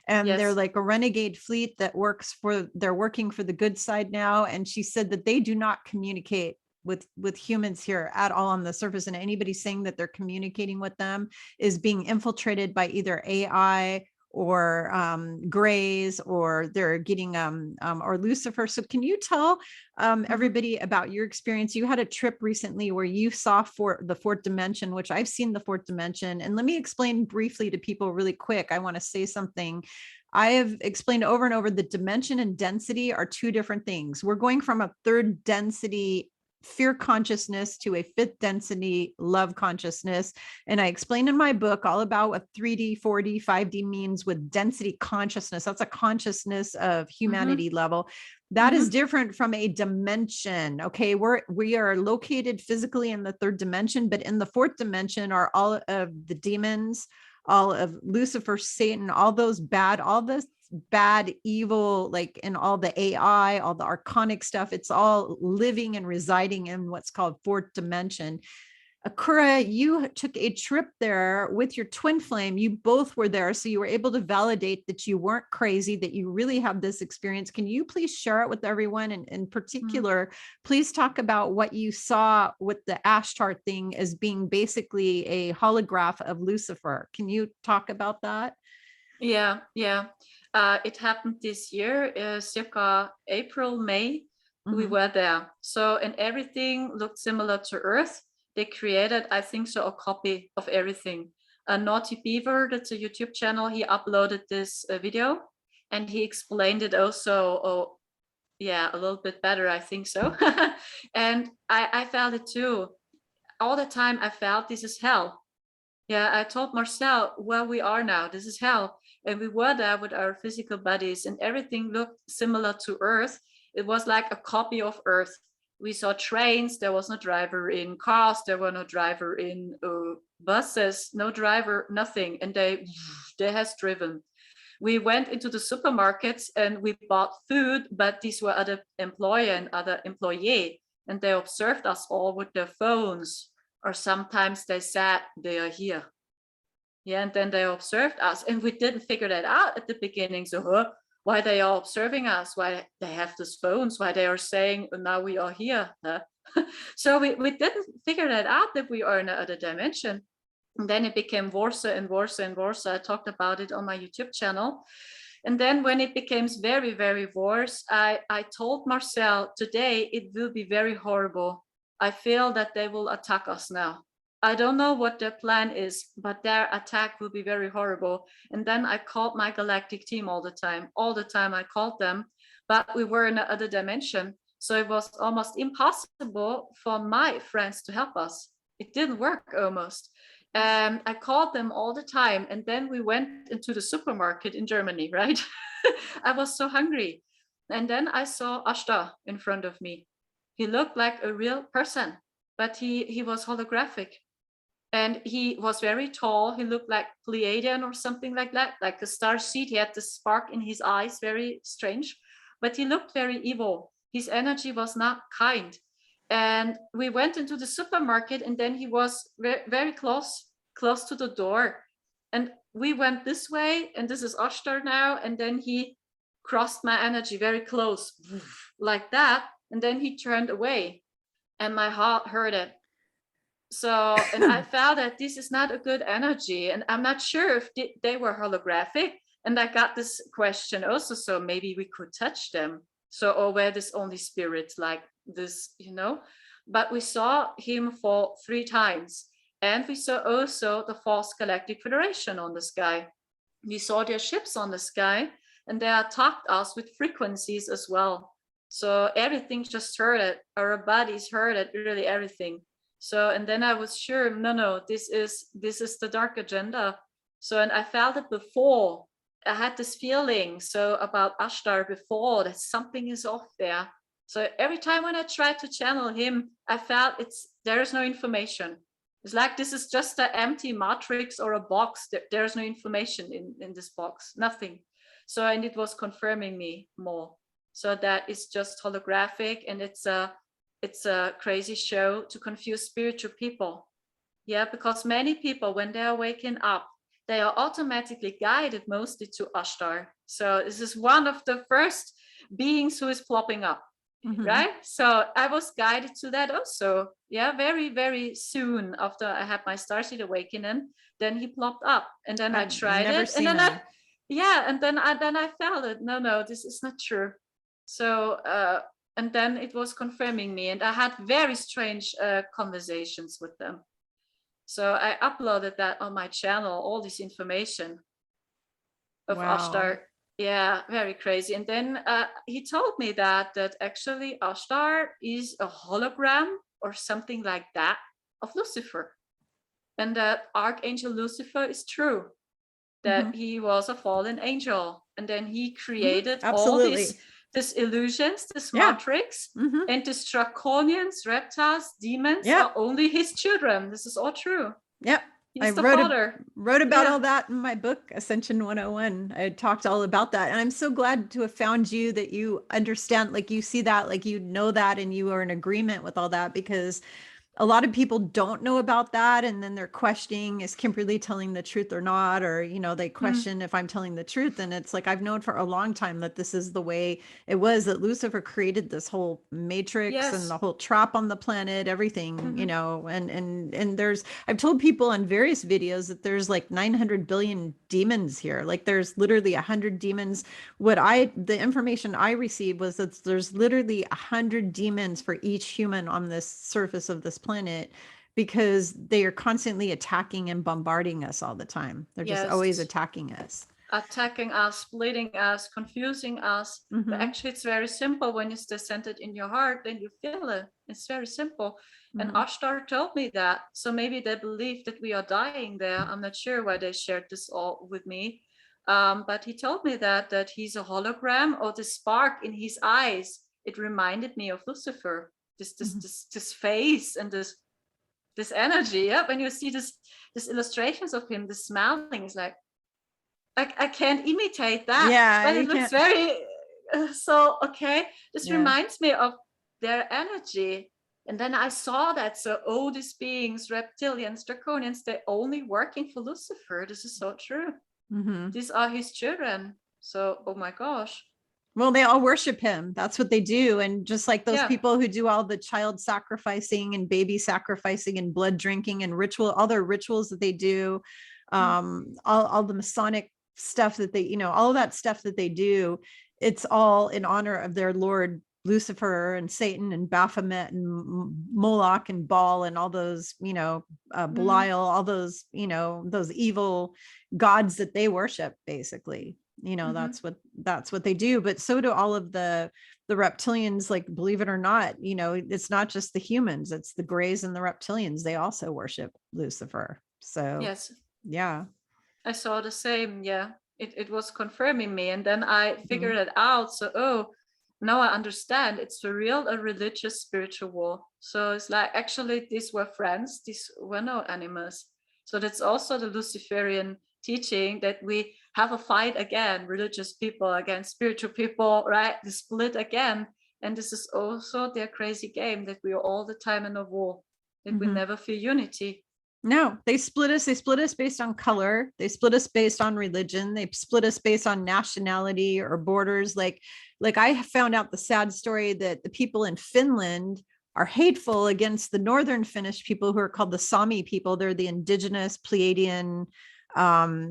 Speaker 1: And they're like a renegade fleet that they're working for the good side now. And she said that they do not communicate with humans here at all on the surface, and anybody saying that they're communicating with them is being infiltrated by either AI or grays, or they're getting or Lucifer. So can you tell everybody about your experience? You had a trip recently where you saw the fourth dimension, which I've seen the fourth dimension. And let me explain briefly to people really quick. I want to say something. I have explained over and over that dimension and density are two different things. We're going from a third density fear consciousness to a fifth density love consciousness. And I explain in my book all about what 3D, 4D, 5D means with density consciousness. That's a consciousness of humanity level. That is different from a dimension. Okay, we are located physically in the third dimension, but in the fourth dimension are all of the demons, all of Lucifer, Satan, all this bad, evil, like in all the AI, all the archonic stuff, it's all living and residing in what's called fourth dimension. Akura, you took a trip there with your twin flame. You both were there. So you were able to validate that you weren't crazy, that you really have this experience. Can you please share it with everyone? And in particular, please talk about what you saw with the Ashtar thing as being basically a holograph of Lucifer. Can you talk about that?
Speaker 2: Yeah, yeah. It happened this year, circa April, May. We were there. So, and everything looked similar to Earth. They created, I think so, a copy of everything. Naughty Beaver, that's a YouTube channel, he uploaded this video and he explained it also, oh, yeah, a little bit better, I think so. And I felt it too. All the time I felt this is hell. Yeah, I told Marcel where we are now, this is hell. And we were there with our physical bodies and everything looked similar to Earth. It was like a copy of Earth. We saw trains, there was no driver in cars, there were no driver in buses, no driver, nothing. And they has driven. We went into the supermarkets and we bought food, but these were other employer and other employee. And they observed us all with their phones. Or sometimes they said they are here. Yeah, and then they observed us and we didn't figure that out at the beginning. So why they are observing us, why they have these phones, why they are saying, oh, now we are here. So we didn't figure that out, that we are in another dimension. And then it became worse and worse and worse. I talked about it on my YouTube channel. And then when it became very, very worse, I told Marcel, today it will be very horrible. I feel that they will attack us now. I don't know what their plan is, but their attack will be very horrible. And then I called my galactic team all the time. All the time I called them, but we were in another dimension. So it was almost impossible for my friends to help us. It didn't work almost. And I called them all the time. And then we went into the supermarket in Germany, right? I was so hungry. And then I saw Ashtar in front of me. He looked like a real person, but he was holographic. And he was very tall. He looked like Pleiadian or something like that, like a star seed. He had the spark in his eyes, very strange, but he looked very evil. His energy was not kind. And we went into the supermarket and then he was very, very close to the door. And we went this way and this is Ashtar now. And then he crossed my energy very close like that. And then he turned away and my heart hurt it. So, and I felt that this is not a good energy. And I'm not sure if they were holographic. And I got this question also, so maybe we could touch them. So, or were this only spirits like this, you know? But we saw him fall 3 times. And we saw also the false galactic federation on the sky. We saw their ships on the sky and they attacked us with frequencies as well. So everything just heard it. Our bodies heard it, really everything. So, and then I was sure, no, this is the dark agenda. So, and I felt it before. I had this feeling so about Ashtar before that something is off there. So every time when I tried to channel him, I felt there is no information. It's like this is just an empty matrix or a box. There's no information in this box, nothing. So, and it was confirming me more. So that is just holographic and it's a crazy show to confuse spiritual people. Yeah, because many people, when they're waking up, they are automatically guided mostly to Ashtar. So this is one of the first beings who is plopping up, right? So I was guided to that also. Yeah, very, very soon after I had my starseed awakening, then he plopped up and then I tried it. And then and then I felt it. No, this is not true. So, and then it was confirming me and I had very strange conversations with them. So I uploaded that on my channel, all this information of Ashtar. Yeah, very crazy. And then he told me that actually Ashtar is a hologram or something like that of Lucifer. And that Archangel Lucifer is true, that he was a fallen angel. And then he created all these illusions, this matrix, and these draconians, reptiles, demons are only his children. This is all true.
Speaker 1: Yep.
Speaker 2: He's
Speaker 1: I wrote about all that in my book, Ascension 101. I talked all about that. And I'm so glad to have found you, that you understand, like you see that, like you know that, and you are in agreement with all that, because a lot of people don't know about that. And then they're questioning, is Kimberly telling the truth or not? Or, they question if I'm telling the truth. And it's like, I've known for a long time that this is the way it was, that Lucifer created this whole matrix and
Speaker 2: Yes.
Speaker 1: the whole trap on the planet, everything, and I've told people on various videos that there's like 900 billion demons here. Like there's literally 100 demons. The information I received was that there's literally 100 demons for each human on this surface of this planet, because they are constantly attacking and bombarding us all the time. They're just always
Speaker 2: Yes.
Speaker 1: attacking us.
Speaker 2: Attacking us, splitting us, confusing us. But actually, it's very simple. When it's centered in your heart, then you feel it. It's very simple. And Ashtar told me that. So maybe they believe that we are dying there. I'm not sure why they shared this all with me. But he told me that he's a hologram, or the spark in his eyes. It reminded me of Lucifer. This face and this energy. Yeah, when you see this illustrations of him, the smiling is like, I can't imitate that.
Speaker 1: Yeah,
Speaker 2: but it looks very so okay. This reminds me of their energy. And then I saw that, so these beings, reptilians, draconians, they're only working for Lucifer. This is so true. These are his children. So, oh my gosh.
Speaker 1: Well, they all worship him. That's what they do. And just like those people who do all the child sacrificing and baby sacrificing and blood drinking and all their rituals that they do, all the Masonic stuff that they, all that stuff that they do, it's all in honor of their Lord Lucifer and Satan and Baphomet and Moloch and Baal and all those, Belial, all those, those evil gods that they worship, basically. That's what they do. But so do all of the reptilians, like, believe it or not, it's not just the humans, it's the Greys and the reptilians. They also worship Lucifer. So
Speaker 2: yes,
Speaker 1: yeah,
Speaker 2: I saw the same. Yeah, it was confirming me. And then I figured it out. So, now I understand. It's a religious spiritual war. So it's like, actually, these were friends. These were no animals. So that's also the Luciferian teaching, that we have a fight again, religious people against spiritual people, right? The split again. And this is also their crazy game, that we are all the time in a war, that we never feel unity.
Speaker 1: No, they split us. They split us based on color. They split us based on religion. They split us based on nationality or borders. Like I found out the sad story that the people in Finland are hateful against the northern Finnish people, who are called the Sami people. They're the indigenous Pleiadian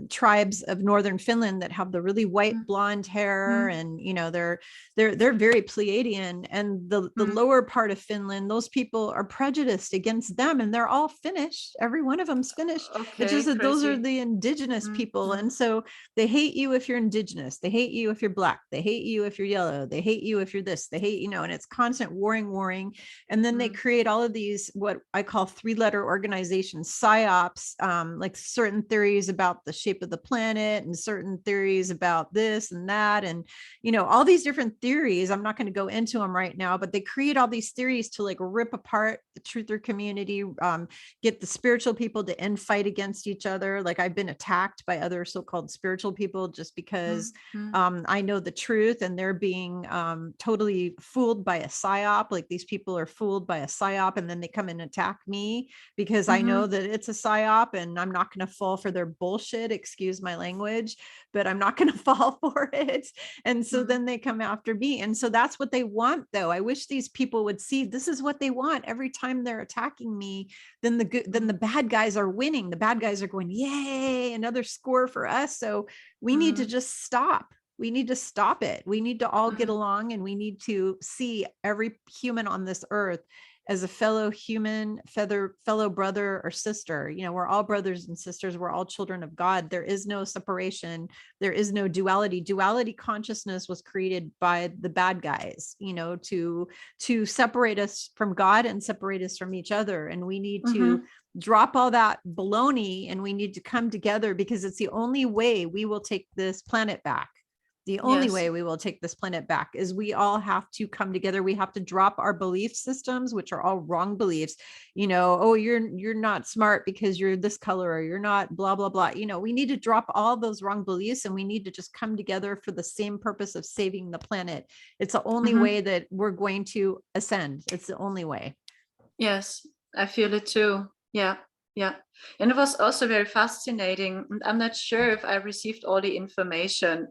Speaker 1: tribes of northern Finland that have the really white blonde hair, and they're very Pleiadian. And the lower part of Finland, those people are prejudiced against them, and they're all Finnish. Every one of them's Finnish. It's just that those are the indigenous people, and so they hate you if you're indigenous. They hate you if you're black. They hate you if you're yellow. They hate you if you're this. They hate, and it's constant warring. And then they create all of these, what I call 3-letter organizations, psyops, like certain theories about the shape of the planet and certain theories about this and that, and all these different theories. I'm not going to go into them right now, but they create all these theories to like rip apart the truther community, get the spiritual people to fight against each other. Like, I've been attacked by other so-called spiritual people just because I know the truth, and they're being totally fooled by a psyop. Like, these people are fooled by a psyop, and then they come and attack me because I know that it's a psyop, and I'm not going to fall for their bullshit, excuse my language, but I'm not going to fall for it. And so then they come after me. And so that's what they want, though. I wish these people would see this is what they want. Every time they're attacking me, then the bad guys are winning. The bad guys are going, yay, another score for us. So we need to just stop. We need to stop it. We need to all get along, and we need to see every human on this earth as a fellow human, fellow brother or sister. We're all brothers and sisters. We're all children of God. There is no separation. There is no duality. Duality consciousness was created by the bad guys, to separate us from God and separate us from each other. And we need to drop all that baloney, and we need to come together, because it's the only way we will take this planet back. The only way we will take this planet back is we all have to come together. We have to drop our belief systems, which are all wrong beliefs. Oh, you're not smart because you're this color, or you're not blah, blah, blah. We need to drop all those wrong beliefs, and we need to just come together for the same purpose of saving the planet. It's the only way that we're going to ascend. It's the only way.
Speaker 2: Yes. I feel it too. Yeah, yeah. And it was also very fascinating. And I'm not sure if I received all the information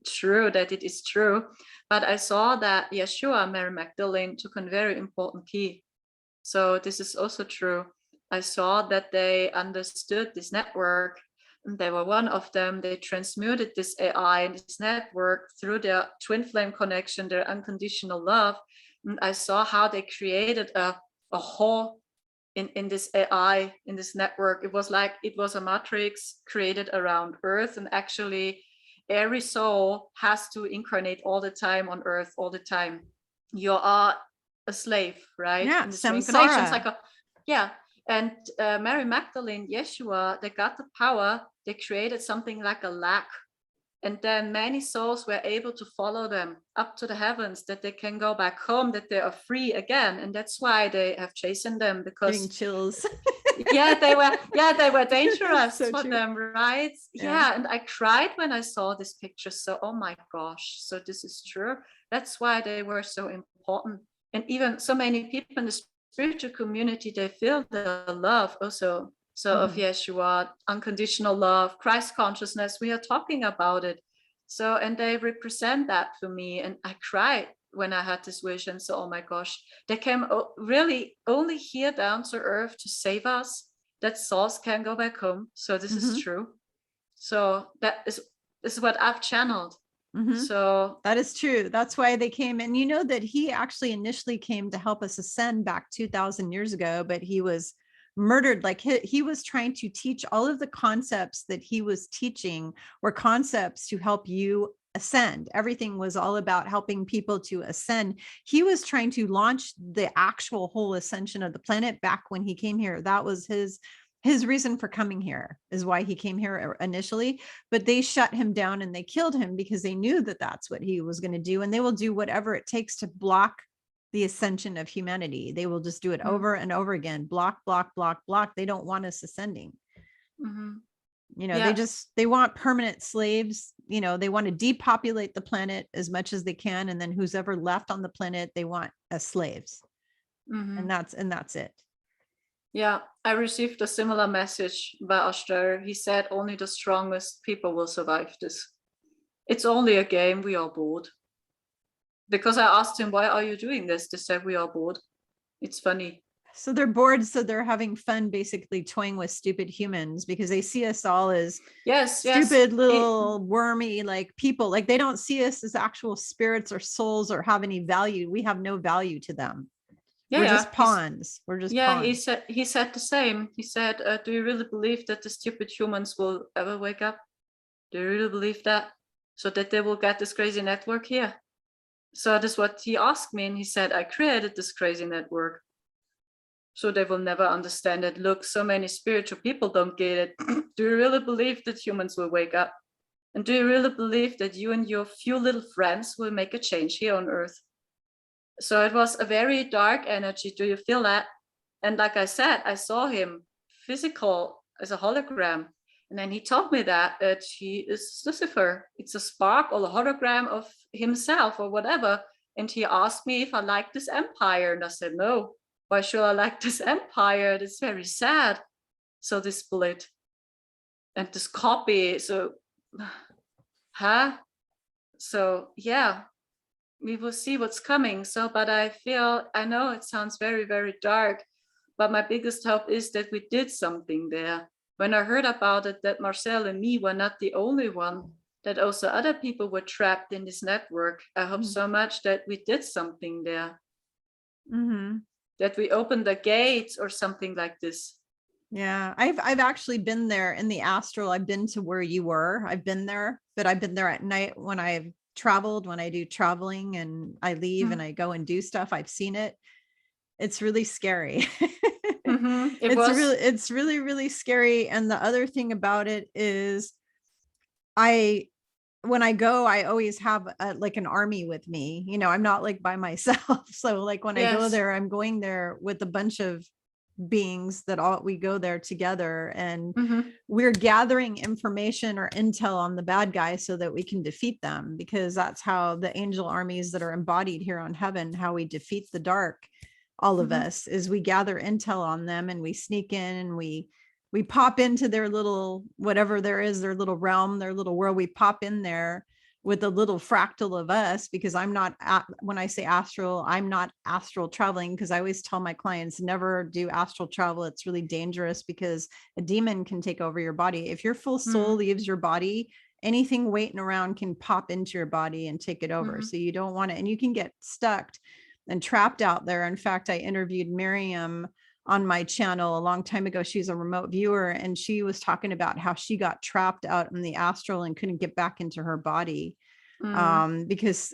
Speaker 2: true, that it is true, but I saw that Yeshua, Mary Magdalene, took a very important key. So this is also true. I saw that they understood this network, and they were one of them. They transmuted this AI and this network through their twin flame connection, their unconditional love. And I saw how they created a whole in this AI, in this network. It was like it was a matrix created around Earth, and actually every soul has to incarnate all the time on Earth, all the time. You are a slave, right?
Speaker 1: Yeah,
Speaker 2: In this reincarnation
Speaker 1: samsara.
Speaker 2: cycle. Yeah. And Mary Magdalene, Yeshua, they got the power. They created something like a lack. And then many souls were able to follow them up to the heavens, that they can go back home, that they are free again. And that's why they have chastened them,
Speaker 1: Getting
Speaker 2: because
Speaker 1: chills.
Speaker 2: they were dangerous
Speaker 1: So
Speaker 2: for
Speaker 1: true.
Speaker 2: them, right? Yeah. And I cried when I saw this picture. So, oh my gosh, so this is true. That's why they were so important. And even so many people in the spiritual community, they feel the love also. So of Yeshua, unconditional love, Christ consciousness, we are talking about it. So, and they represent that for me. And I cried when I had this vision. So, oh my gosh, they came really only here down to earth to save us, that souls can go back home. So this is true. So that is what I've channeled. So
Speaker 1: that is true. That's why they came. And you know that he actually initially came to help us ascend back 2000 years ago, but he was murdered. Like he was trying to teach all of the concepts that he was teaching were concepts to help you ascend. Everything was all about helping people to ascend. He was trying to launch the actual whole ascension of the planet back when he came here. That was his reason for coming here, is why he came here initially, but they shut him down and they killed him because they knew that that's what he was going to do. And they will do whatever it takes to block the ascension of humanity. They will just do it over and over again. Block, block, block, block. They don't want us ascending. You know, they want permanent slaves. You know, they want to depopulate the planet as much as they can. And then who's ever left on the planet, they want as slaves. And that's it.
Speaker 2: Yeah, I received a similar message by Ashtar. He said only the strongest people will survive this. It's only a game, we are bored. Because I asked him, why are you doing this? They said, we are bored. It's funny.
Speaker 1: So they're bored, so they're having fun basically toying with stupid humans because they see us all as stupid little wormy like people. Like they don't see us as actual spirits or souls or have any value. We have no value to them. We're just pawns. We're just pawns.
Speaker 2: He said the same. He said, do you really believe that the stupid humans will ever wake up? Do you really believe that? So that they will get this crazy network here? So that's what he asked me. And he said, I created this crazy network. So they will never understand it. Look, so many spiritual people don't get it. Do you really believe that humans will wake up? And do you really believe that you and your few little friends will make a change here on Earth? So it was a very dark energy. Do you feel that? And like I said, I saw him physical as a hologram. And then he told me that he is Lucifer. It's a spark or a hologram of himself or whatever. And he asked me if I like this empire. And I said, no, why should I like this empire? It's very sad. So this split and this copy. So, So yeah. We will see what's coming. So, but I know it sounds very, very dark, but my biggest hope is that we did something there. When I heard about it, that Marcel and me were not the only one, that also other people were trapped in this network. I hope so much that we did something there. That we opened the gates or something like this.
Speaker 1: Yeah, I've actually been there in the astral. I've been to where you were. I've been there, but I've been there at night when I've traveled, when I do traveling and I leave and I go and do stuff. I've seen it. It's really scary. It's really, really scary. And the other thing about it is when I go, I always have like an army with me. You know, I'm not like by myself. So like when I go there, I'm going there with a bunch of beings that we go there together, and we're gathering information or intel on the bad guys so that we can defeat them, because that's how the angel armies that are embodied here on heaven, how we defeat the dark. all of us, is we gather intel on them and we sneak in and we pop into their little, whatever there is, their little realm, their little world. We pop in there with a little fractal of us, because I'm not, when I say astral, I'm not astral traveling, because I always tell my clients, never do astral travel. It's really dangerous because a demon can take over your body. If your full soul leaves your body, anything waiting around can pop into your body and take it over. So you don't want it, and you can get stuck and trapped out there. In fact, I interviewed Miriam on my channel a long time ago. She's a remote viewer, and she was talking about how she got trapped out in the astral and couldn't get back into her body, because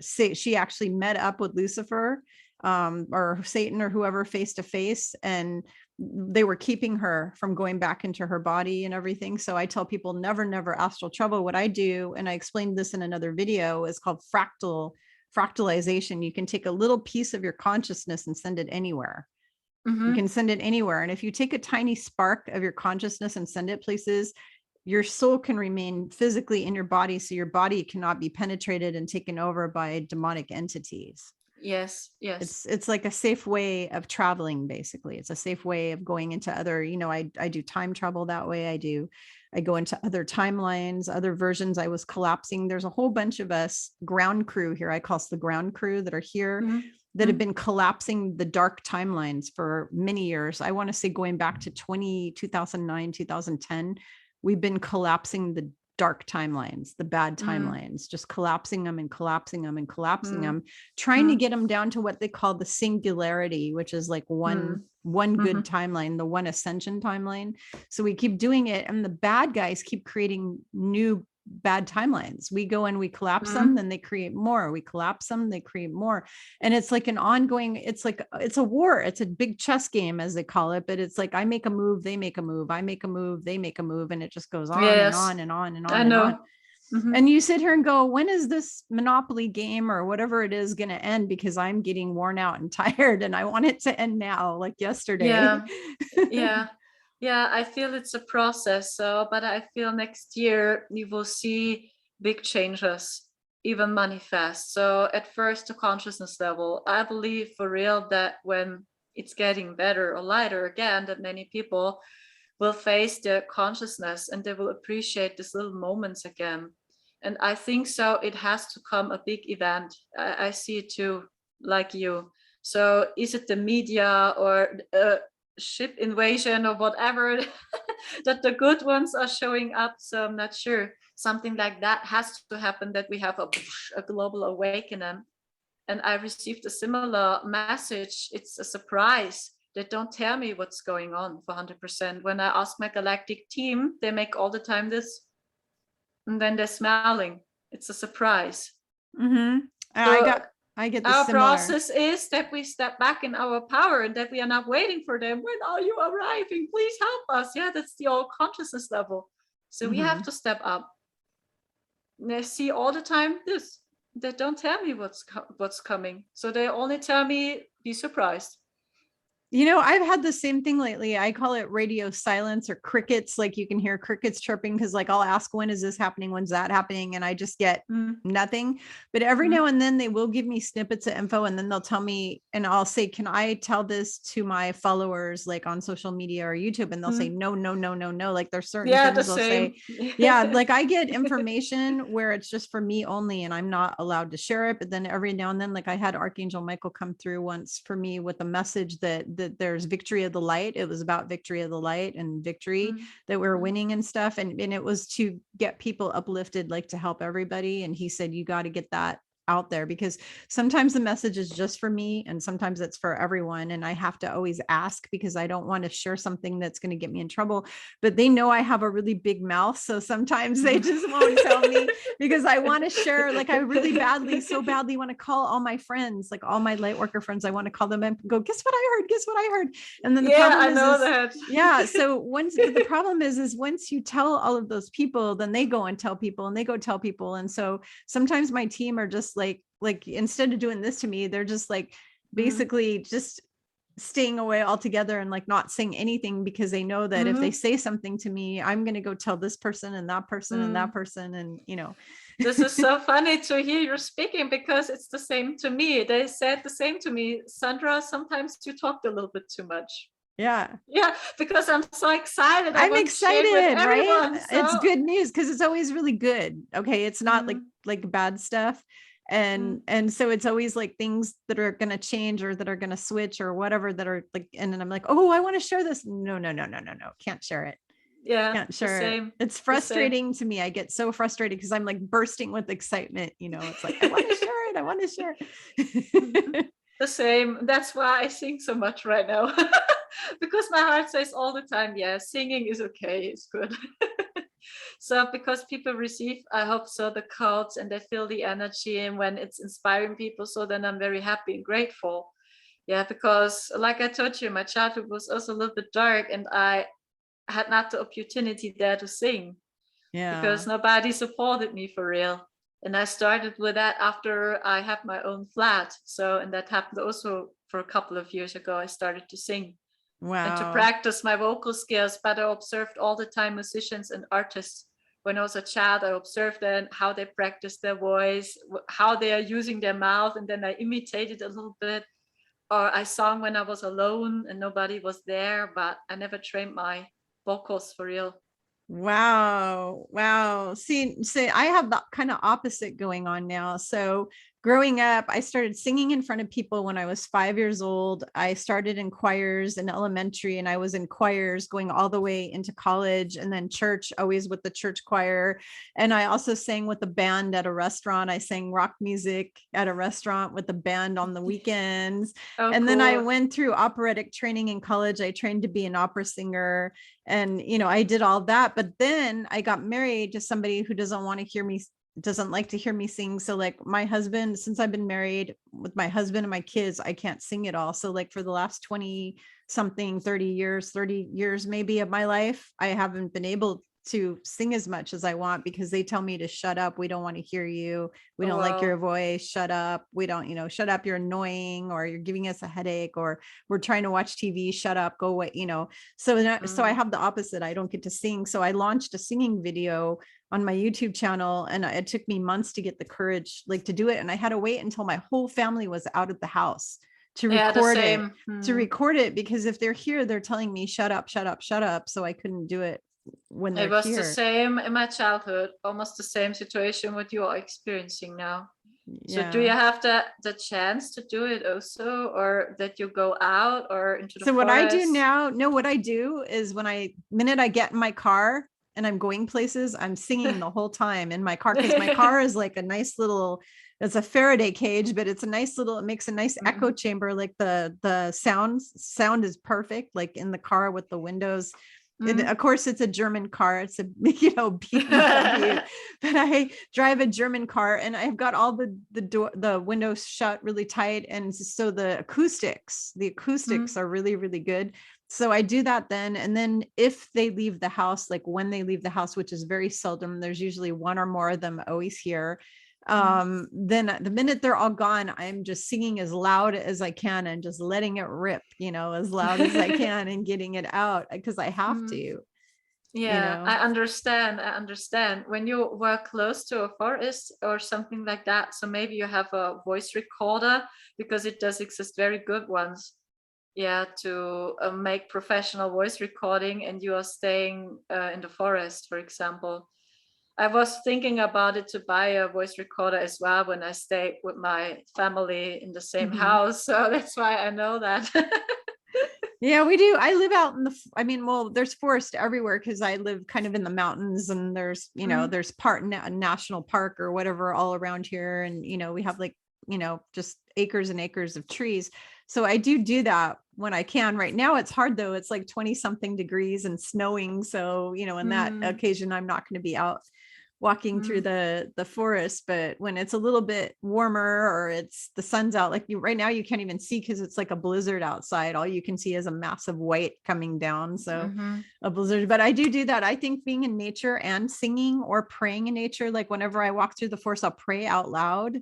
Speaker 1: she actually met up with Lucifer, or Satan or whoever, face to face, and they were keeping her from going back into her body and everything. So I tell people, never astral travel. What I do, and I explained this in another video, is called fractalization. You can take a little piece of your consciousness and send it anywhere. You can send it anywhere. And if you take a tiny spark of your consciousness and send it places, your soul can remain physically in your body. So your body cannot be penetrated and taken over by demonic entities.
Speaker 2: Yes. Yes.
Speaker 1: It's like a safe way of traveling. Basically, it's a safe way of going into other, I do time travel that way. I go into other timelines, other versions. I was collapsing. There's a whole bunch of us ground crew here. I call us the ground crew that are here, that have been collapsing the dark timelines for many years. I want to say going back to 2009, 2010, we've been collapsing the dark timelines, the bad timelines, just collapsing them and collapsing them and collapsing them, trying to get them down to what they call the singularity, which is like one good timeline, the one ascension timeline. So we keep doing it, and the bad guys keep creating new bad timelines. We go and we collapse them, then they create more. We collapse them, they create more. And it's like an ongoing, it's a war. It's a big chess game, as they call it. But it's like, I make a move, they make a move, I make a move, they make a move. And it just goes on and on and on and on. I know. And on. And you sit here and go, when is this Monopoly game or whatever it is going to end? Because I'm getting worn out and tired, and I want it to end now, like yesterday.
Speaker 2: Yeah, I feel it's a process. But I feel next year we will see big changes even manifest. So at first, the consciousness level, I believe for real that when it's getting better or lighter again, that many people will face their consciousness and they will appreciate these little moments again. And I think so it has to come a big event. I see it too, like you. So is it the media or ship invasion or whatever that the good ones are showing up? So I'm not sure. Something like that has to happen, that we have a global awakening. And I received a similar message. It's a surprise. They don't tell me what's going on for 100%. When I ask my galactic team, they make all the time this, and then they're smiling. It's a surprise.
Speaker 1: I get
Speaker 2: our process is that we step back in our power, and that we are not waiting for them. When are you arriving? Please help us. Yeah, that's the old consciousness level. So we have to step up. And they see all the time this. They don't tell me what's coming. So they only tell me, be surprised.
Speaker 1: I've had the same thing lately. I call it radio silence or crickets. Like you can hear crickets chirping, because like I'll ask, when is this happening? When's that happening? And I just get nothing. But every now and then they will give me snippets of info, and then they'll tell me, and I'll say, can I tell this to my followers, like on social media or YouTube? And they'll say, no. Like there's certain things they'll say. Like I get information where it's just for me only, and I'm not allowed to share it. But then every now and then, like I had Archangel Michael come through once for me with a message that there's victory of the light. It was about victory of the light and victory, that we're winning and stuff. And it was to get people uplifted, like to help everybody. And he said, you got to get that out there, because sometimes the message is just for me and sometimes it's for everyone. And I have to always ask, because I don't want to share something that's going to get me in trouble. But they know I have a really big mouth. So sometimes they just won't tell me, because I want to share, like I really so badly want to call all my friends, like all my light worker friends. I want to call them and go, guess what I heard? And then the problem so once the problem is once you tell all of those people, then they go and tell people, and they go tell people. And so sometimes my team are just like instead of doing this to me, they're just like basically just staying away altogether and like not saying anything, because they know that if they say something to me, I'm going to go tell this person and that person and that person. And, you know,
Speaker 2: this is so funny to hear you speaking, because it's the same to me. They said the same to me. Sandra, sometimes you talked a little bit too much.
Speaker 1: Yeah.
Speaker 2: Yeah, because I'm so excited.
Speaker 1: I'm excited, right?
Speaker 2: So.
Speaker 1: It's good news because it's always really good. Okay. It's not like bad stuff. And so it's always like things that are going to change or that are going to switch or whatever that are like, and then I'm like, oh, I want to share this. No. Can't share it.
Speaker 2: Yeah.
Speaker 1: Can't share it. It's frustrating to me. I get so frustrated because I'm like bursting with excitement. You know, it's like, I want to share it. I want to share it.
Speaker 2: The same. That's why I sing so much right now. Because my heart says all the time, yeah, singing is okay, it's good. So because people receive, I hope so, the codes, and they feel the energy, and when it's inspiring people, so then I'm very happy and grateful. Yeah, because like I told you, my childhood was also a little bit dark, and I had not the opportunity there to sing.
Speaker 1: Yeah.
Speaker 2: Because nobody supported me for real. And I started with that after I had my own flat. So, and that happened also for a couple of years ago. I started to sing.
Speaker 1: Wow.
Speaker 2: And to practice my vocal skills. But I observed all the time musicians and artists. When I was a child, I observed them, how they practice their voice, how they are using their mouth, and then I imitated a little bit. Or I sang when I was alone and nobody was there, but I never trained my vocals for real.
Speaker 1: Wow. See, I have that kind of opposite going on now. So growing up, I started singing in front of people when I was 5 years old. I started in choirs in elementary, and I was in choirs going all the way into college, and then church, always with the church choir. And I also sang with the band at a restaurant. I sang rock music at a restaurant with the band on the weekends. And then I went through operatic training in college. I trained to be an opera singer. And, you know, I did all that, but then I got married to somebody who doesn't want to hear me, doesn't like to hear me sing. So like my husband, since I've been married with my husband and my kids, I can't sing at all. So like for the last 20 something, 30 years, maybe of my life, I haven't been able to sing as much as I want, because they tell me to shut up. We don't want to hear you. We don't like your voice. Shut up. We don't, you know, shut up. You're annoying, or you're giving us a headache, or we're trying to watch TV. Shut up. Go away. You know, so I have the opposite. I don't get to sing. So I launched a singing video on my YouTube channel, and it took me months to get the courage like to do it. And I had to wait until my whole family was out of the house to record it, because if they're here, they're telling me, shut up. So I couldn't do it when they're here.
Speaker 2: It was the same in my childhood, almost the same situation what you are experiencing now. So do you have the chance to do it also, or that you go out or into the forest?
Speaker 1: What I do now, what I do is minute I get in my car and I'm going places, I'm singing the whole time in my car, because my car is like a nice little, it's a Faraday cage, but it's a nice little, it makes a nice echo chamber. Like the sound is perfect, like in the car with the windows. Of course, it's a German car. It's a, you know, BMW, but I drive a German car, and I've got all the windows shut really tight. And so the acoustics are really, really good. So I do that then. And then if they leave the house, like when they leave the house, which is very seldom, there's usually one or more of them always here. Then the minute they're all gone, I'm just singing as loud as I can and just letting it rip, you know, as loud as I can, and getting it out, because I have to.
Speaker 2: Yeah,
Speaker 1: you know?
Speaker 2: I understand. When you work close to a forest or something like that, so maybe you have a voice recorder, because it does exist very good ones. Yeah, to make professional voice recording, and you are staying in the forest, for example. I was thinking about it to buy a voice recorder as well when I stay with my family in the same house. So that's why I know that.
Speaker 1: Yeah, we do. I live out in there's forest everywhere, because I live kind of in the mountains, and there's, you know, there's national park or whatever all around here. And, you know, we have like, you know, just acres and acres of trees. So I do that when I can. Right now it's hard though. It's like 20 something degrees and snowing. So, you know, in that occasion, I'm not going to be out walking through the forest. But when it's a little bit warmer, or it's the sun's out, like right now, you can't even see, because it's like a blizzard outside. All you can see is a massive white coming down. So a blizzard. But I do that. I think being in nature and singing or praying in nature, like whenever I walk through the forest, I'll pray out loud.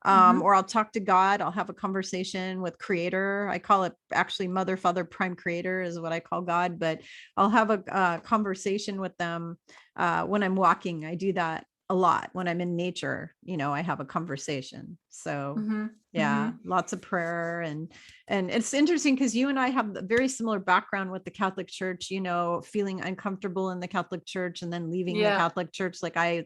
Speaker 1: Or I'll talk to God. I'll have a conversation with creator. I call it actually mother, father, prime creator is what I call God, but I'll have a conversation with them when I'm walking. I do that a lot. When I'm in nature, I have a conversation. So yeah, lots of prayer. And it's interesting because you and I have a very similar background with the Catholic Church, feeling uncomfortable in the Catholic Church and then leaving the Catholic Church. Like I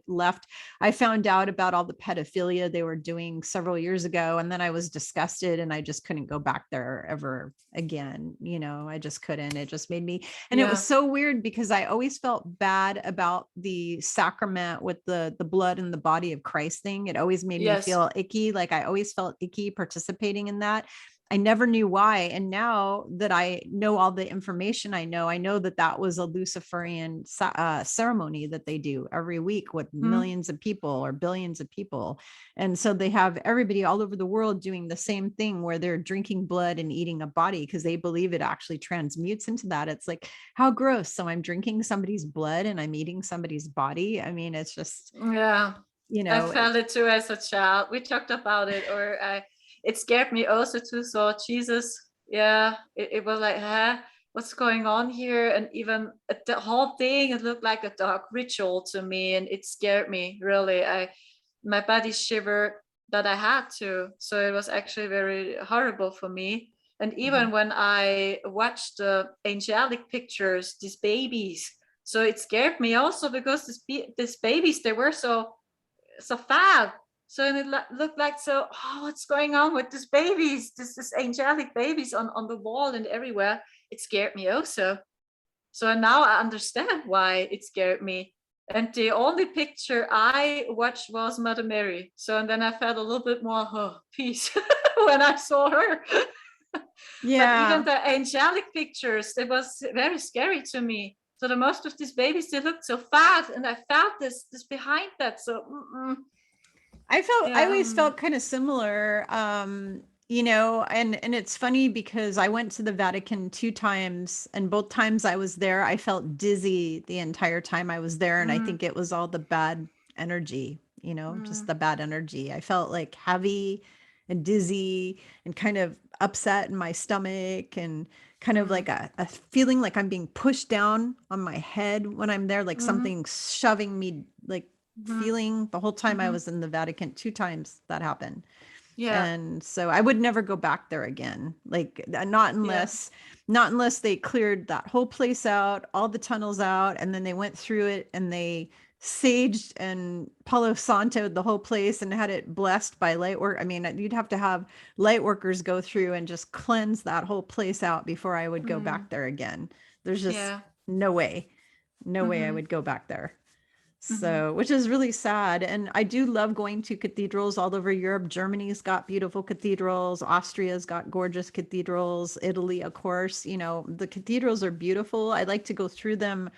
Speaker 1: found out about all the pedophilia they were doing several years ago. And then I was disgusted and I just couldn't go back there ever again. I just couldn't. It just made me, and it was so weird because I always felt bad about the sacrament with the blood and the body of Christ thing. It always made me feel icky. Like I always felt icky participating in that. I never knew why. And now that I know all the information I know that was a Luciferian ceremony that they do every week with millions of people or billions of people. And so they have everybody all over the world doing the same thing where they're drinking blood and eating a body because they believe it actually transmutes into that. It's like, how gross. So I'm drinking somebody's blood and I'm eating somebody's body. I mean, it's just,
Speaker 2: I felt it too as a child. We talked about it, it scared me also too. So Jesus, it was like, what's going on here? And even the whole thing, it looked like a dark ritual to me, and it scared me really. My body shivered that I had to. So it was actually very horrible for me. And even when I watched the angelic pictures, these babies, so it scared me also because these babies, they were so fat. So it looked like, what's going on with these babies, this angelic babies on the wall and everywhere. It scared me also. So now I understand why it scared me. And the only picture I watched was Mother Mary. So, and then I felt a little bit more peace when I saw her. But even the angelic pictures, it was very scary to me. So the most of these babies, they looked so fat, and I felt this behind that. So
Speaker 1: I always felt kind of similar, and it's funny because I went to the Vatican 2 times, and both times I was there, I felt dizzy the entire time I was there. And I think it was all the bad energy, just the bad energy. I felt like heavy and dizzy and kind of upset in my stomach and kind of like a feeling like I'm being pushed down on my head when I'm there, like something shoving me, like feeling the whole time I was in the Vatican. 2 times that happened. And so I would never go back there again. Like not unless they cleared that whole place out, all the tunnels out, and then they went through it and they saged and Palo Santo'd the whole place and had it blessed by light work. I mean, you'd have to have light workers go through and just cleanse that whole place out before I would go back there again. There's just no way I would go back there. So, which is really sad. And I do love going to cathedrals all over Europe. Germany's got beautiful cathedrals. Austria's got gorgeous cathedrals. Italy, of course, the cathedrals are beautiful. I like to go through them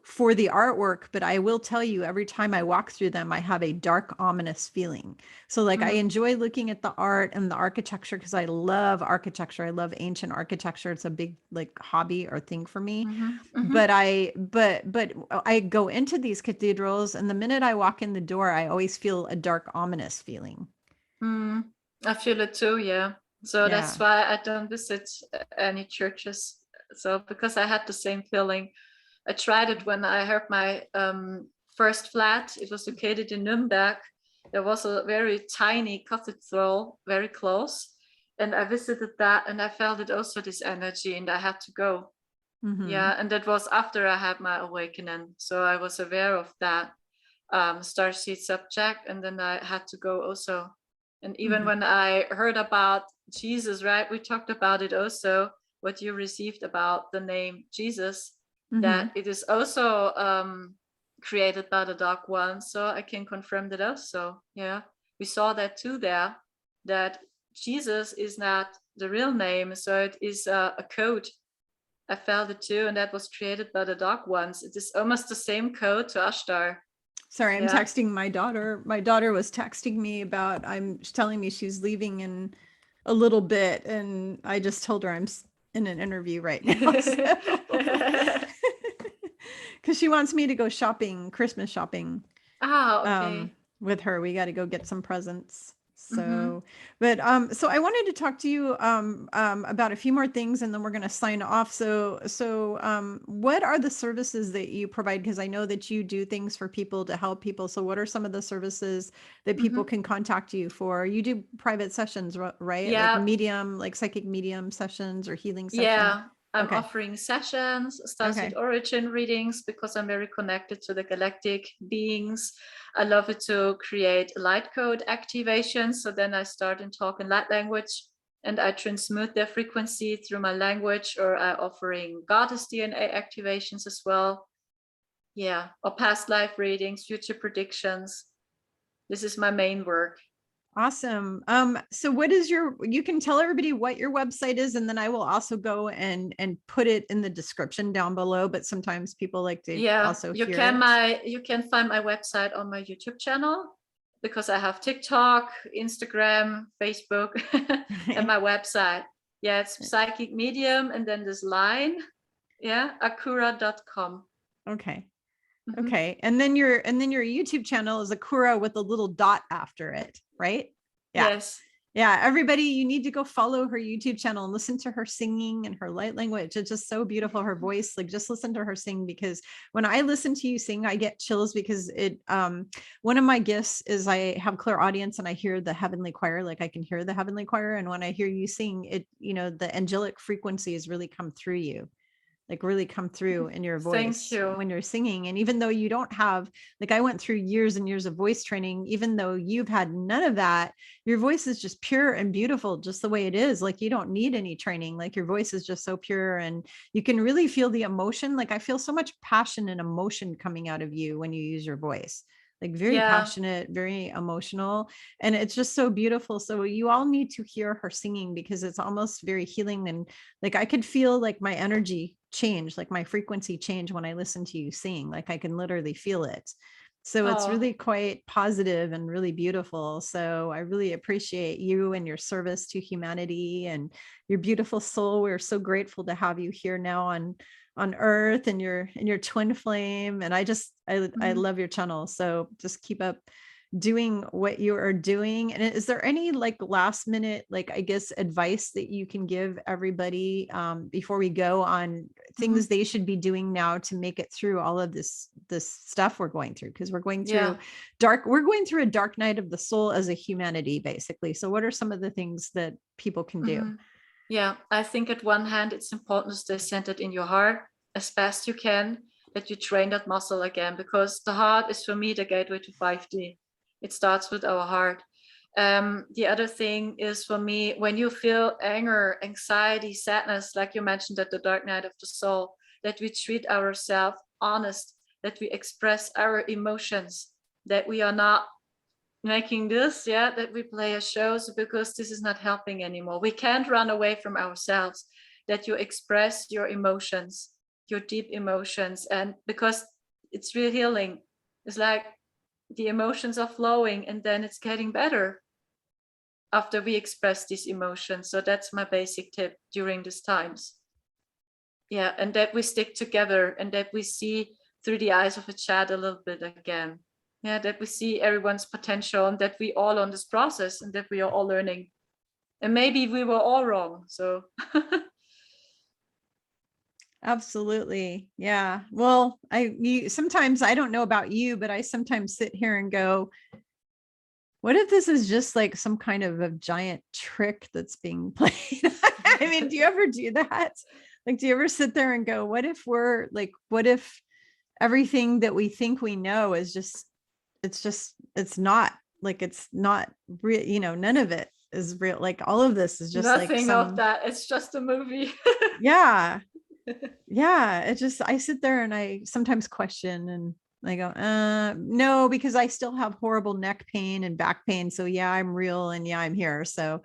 Speaker 1: for the artwork, but I will tell you, every time I walk through them, I have a dark, ominous feeling. So like I enjoy looking at the art and the architecture because I love architecture. I love ancient architecture. It's a big like hobby or thing for me. But I go into these cathedrals, and the minute I walk in the door, I always feel a dark, ominous feeling.
Speaker 2: I feel it too. Yeah. So that's why I don't visit any churches. So because I had the same feeling. I tried it when I had my first flat. It was located in Nuremberg. There was a very tiny cathedral very close. And I visited that, and I felt it also, this energy, and I had to go. And that was after I had my awakening. So I was aware of that starseed subject, and then I had to go also. And even when I heard about Jesus, right, we talked about it also, what you received about the name Jesus. That it is also created by the Dark One. So I can confirm that also. Yeah, we saw that too there, that Jesus is not the real name. So it is a code. I felt it too. And that was created by the Dark Ones. It is almost the same code to Ashtar.
Speaker 1: Sorry, I'm texting my daughter. My daughter was texting me about, she's telling me she's leaving in a little bit. And I just told her I'm in an interview right now. Because she wants me to go shopping, Christmas shopping.
Speaker 2: Okay.
Speaker 1: With her. We got to go get some presents.
Speaker 2: Mm-hmm.
Speaker 1: So I wanted to talk to you about a few more things, and then we're going to sign off. So what are the services that you provide? Because I know that you do things for people to help people. So what are some of the services that people
Speaker 2: Mm-hmm.
Speaker 1: can contact you for? You do private sessions, right? Like
Speaker 2: Yeah.
Speaker 1: medium, like psychic medium sessions or healing sessions.
Speaker 2: Yeah, I'm
Speaker 1: Okay.
Speaker 2: offering sessions,
Speaker 1: Okay.
Speaker 2: starseed origin readings, because I'm very connected to the galactic beings. I love it to create light code activation. So then I start and talk in light language, and I transmute their frequency through my language, or I offering goddess DNA activations as well. Yeah, or past life readings, future predictions. This is my main work.
Speaker 1: Awesome. So what is you can tell everybody what your website is, and then I will also go and put it in the description down below, but sometimes people like to
Speaker 2: Yeah,
Speaker 1: also
Speaker 2: you
Speaker 1: hear
Speaker 2: can
Speaker 1: it.
Speaker 2: you can find my website on my YouTube channel, because I have TikTok, Instagram, Facebook, and my website. Yeah, it's psychic medium, and then this line, yeah, akura.com.
Speaker 1: Okay.
Speaker 2: Mm-hmm.
Speaker 1: Okay. And then your YouTube channel is Akura with a little dot after it, right? Yeah.
Speaker 2: Yes.
Speaker 1: Yeah, everybody, you need to go follow her YouTube channel and listen to her singing and her light language. It's just so beautiful. Her voice, like just listen to her sing, because when I listen to you sing, I get chills, because one of my gifts is I have clairaudience and I hear the heavenly choir, like I can hear the heavenly choir. And when I hear you sing it, the angelic frequencies really come through you, like really come through in your
Speaker 2: Thank
Speaker 1: voice
Speaker 2: you.
Speaker 1: when you're singing. And even though you don't have, like I went through years and years of voice training, even though you've had none of that, your voice is just pure and beautiful, just the way it is. Like you don't need any training. Like your voice is just so pure, and you can really feel the emotion. Like I feel so much passion and emotion coming out of you when you use your voice, like very
Speaker 2: Yeah.
Speaker 1: passionate, very emotional, and it's just so beautiful. So you all need to hear her singing, because it's almost very healing. And like I could feel like my energy change, like my frequency change when I listen to you sing. Like I can literally feel it. So it's
Speaker 2: Oh,
Speaker 1: really quite positive and really beautiful. So I really appreciate you and your service to humanity and your beautiful soul. We're so grateful to have you here now on earth, and your twin flame. And I
Speaker 2: mhm.
Speaker 1: love your channel. So just keep up doing what you are doing. And is there any like last minute, like I guess advice that you can give everybody before we go on things
Speaker 2: Mhm.
Speaker 1: they should be doing now to make it through all of this stuff we're going through? Because we're going
Speaker 2: Yeah.
Speaker 1: through a dark night of the soul as a humanity, basically. So what are some of the things that people can do?
Speaker 2: Mhm. Yeah, I think at one hand, it's important to stay centered in your heart as best you can, that you train that muscle again, because the heart is for me the gateway to 5D. It starts with our heart. The other thing is for me, when you feel anger, anxiety, sadness, like you mentioned at the dark night of the soul, that we treat ourselves honest, that we express our emotions, that we are not making this, yeah, that we play a show, so because this is not helping anymore. We can't run away from ourselves, that you express your emotions, your deep emotions, and because it's real healing. It's like the emotions are flowing, and then it's getting better after we express these emotions. So that's my basic tip during these times. Yeah, and that we stick together, and that we see through the eyes of a child a little bit again. Yeah, that we see everyone's potential, and that we all on this process, and that we are all learning. And maybe we were all wrong. So
Speaker 1: Absolutely. Yeah. Well, sometimes I don't know about you, but I sometimes sit here and go, what if this is just like some kind of a giant trick that's being played? I mean, do you ever do that? Like, do you ever sit there and go, what if everything that we think we know is it's not, like, it's not real, none of it is real. Like all of this is just like
Speaker 2: nothing of
Speaker 1: some,
Speaker 2: that. It's just a movie.
Speaker 1: yeah, yeah. I sit there and I sometimes question, and I go, no, because I still have horrible neck pain and back pain. So yeah, I'm real, and yeah, I'm here. So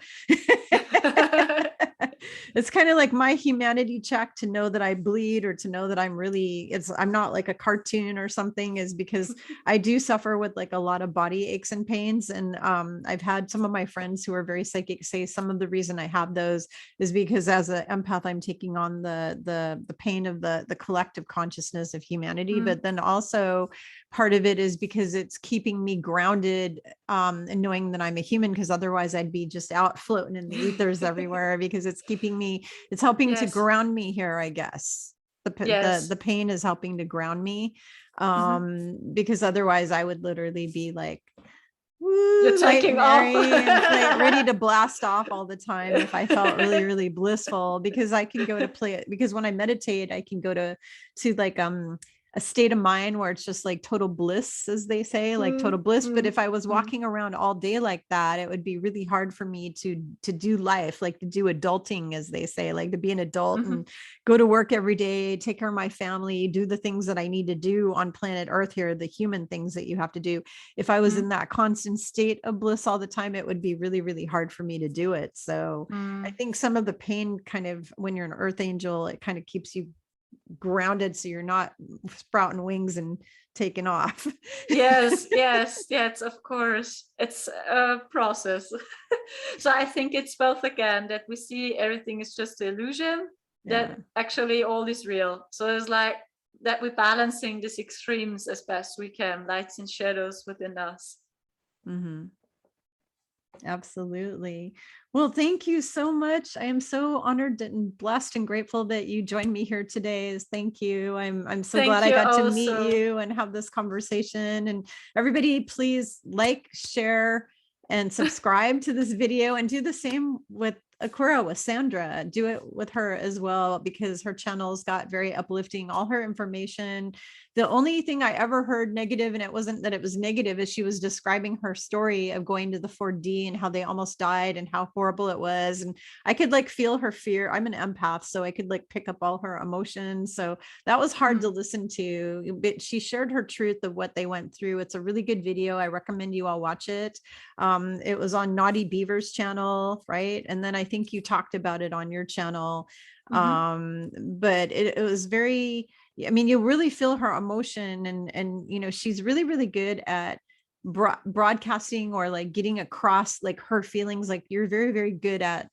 Speaker 1: It's kind of like my humanity check to know that I bleed, or to know that I'm not like a cartoon or something, is because I do suffer with like a lot of body aches and pains. And I've had some of my friends who are very psychic say some of the reason I have those is because as an empath, I'm taking on the pain of the collective consciousness of humanity. But then also part of it is because it's keeping me grounded, and knowing that I'm a human, because otherwise I'd be just out floating in the ethers everywhere, because it's helping to ground me here, I guess. The pain is helping to ground me, because otherwise I would literally be like, woo,
Speaker 2: you're taking off
Speaker 1: and like ready to blast off all the time if I felt really, really blissful, because I can go to play it, because when I meditate, I can go to like a state of mind where it's just like total bliss, as they say, like total bliss. But if I was walking around all day like that, it would be really hard for me to do life, like to do adulting, as they say, like to be an adult and go to work every day, take care of my family, do the things that I need to do on planet Earth here, the human things that you have to do. If I was in that constant state of bliss all the time, it would be really, really hard for me to do it. So I think some of the pain kind of, when you're an earth angel, it kind of keeps you grounded, so you're not sprouting wings and taking off.
Speaker 2: yes, of course, it's a process. So I think it's both, again, that we see everything is just an illusion, that actually all is real. So it's like that we're balancing these extremes as best we can, lights and shadows within us.
Speaker 1: Absolutely. Well, thank you so much. I am so honored and blessed and grateful that you joined me here today. Thank you. I'm so glad I got to meet you and have this conversation. And everybody, please like, share, and subscribe to this video, and do the same with Akura, with Sandra. Do it with her as well, because her channel's got very uplifting, all her information. The only thing I ever heard negative, and it wasn't that it was negative, is she was describing her story of going to the 4D and how they almost died and how horrible it was. And I could like feel her fear. I'm an empath, so I could like pick up all her emotions. So that was hard to listen to, but she shared her truth of what they went through. It's a really good video. I recommend you all watch it. It was on Naughty Beaver's channel, right? And then I think you talked about it on your channel. But it was very, I mean, you really feel her emotion, and you know, she's really, really good at broadcasting, or like getting across like her feelings. Like you're very, very good at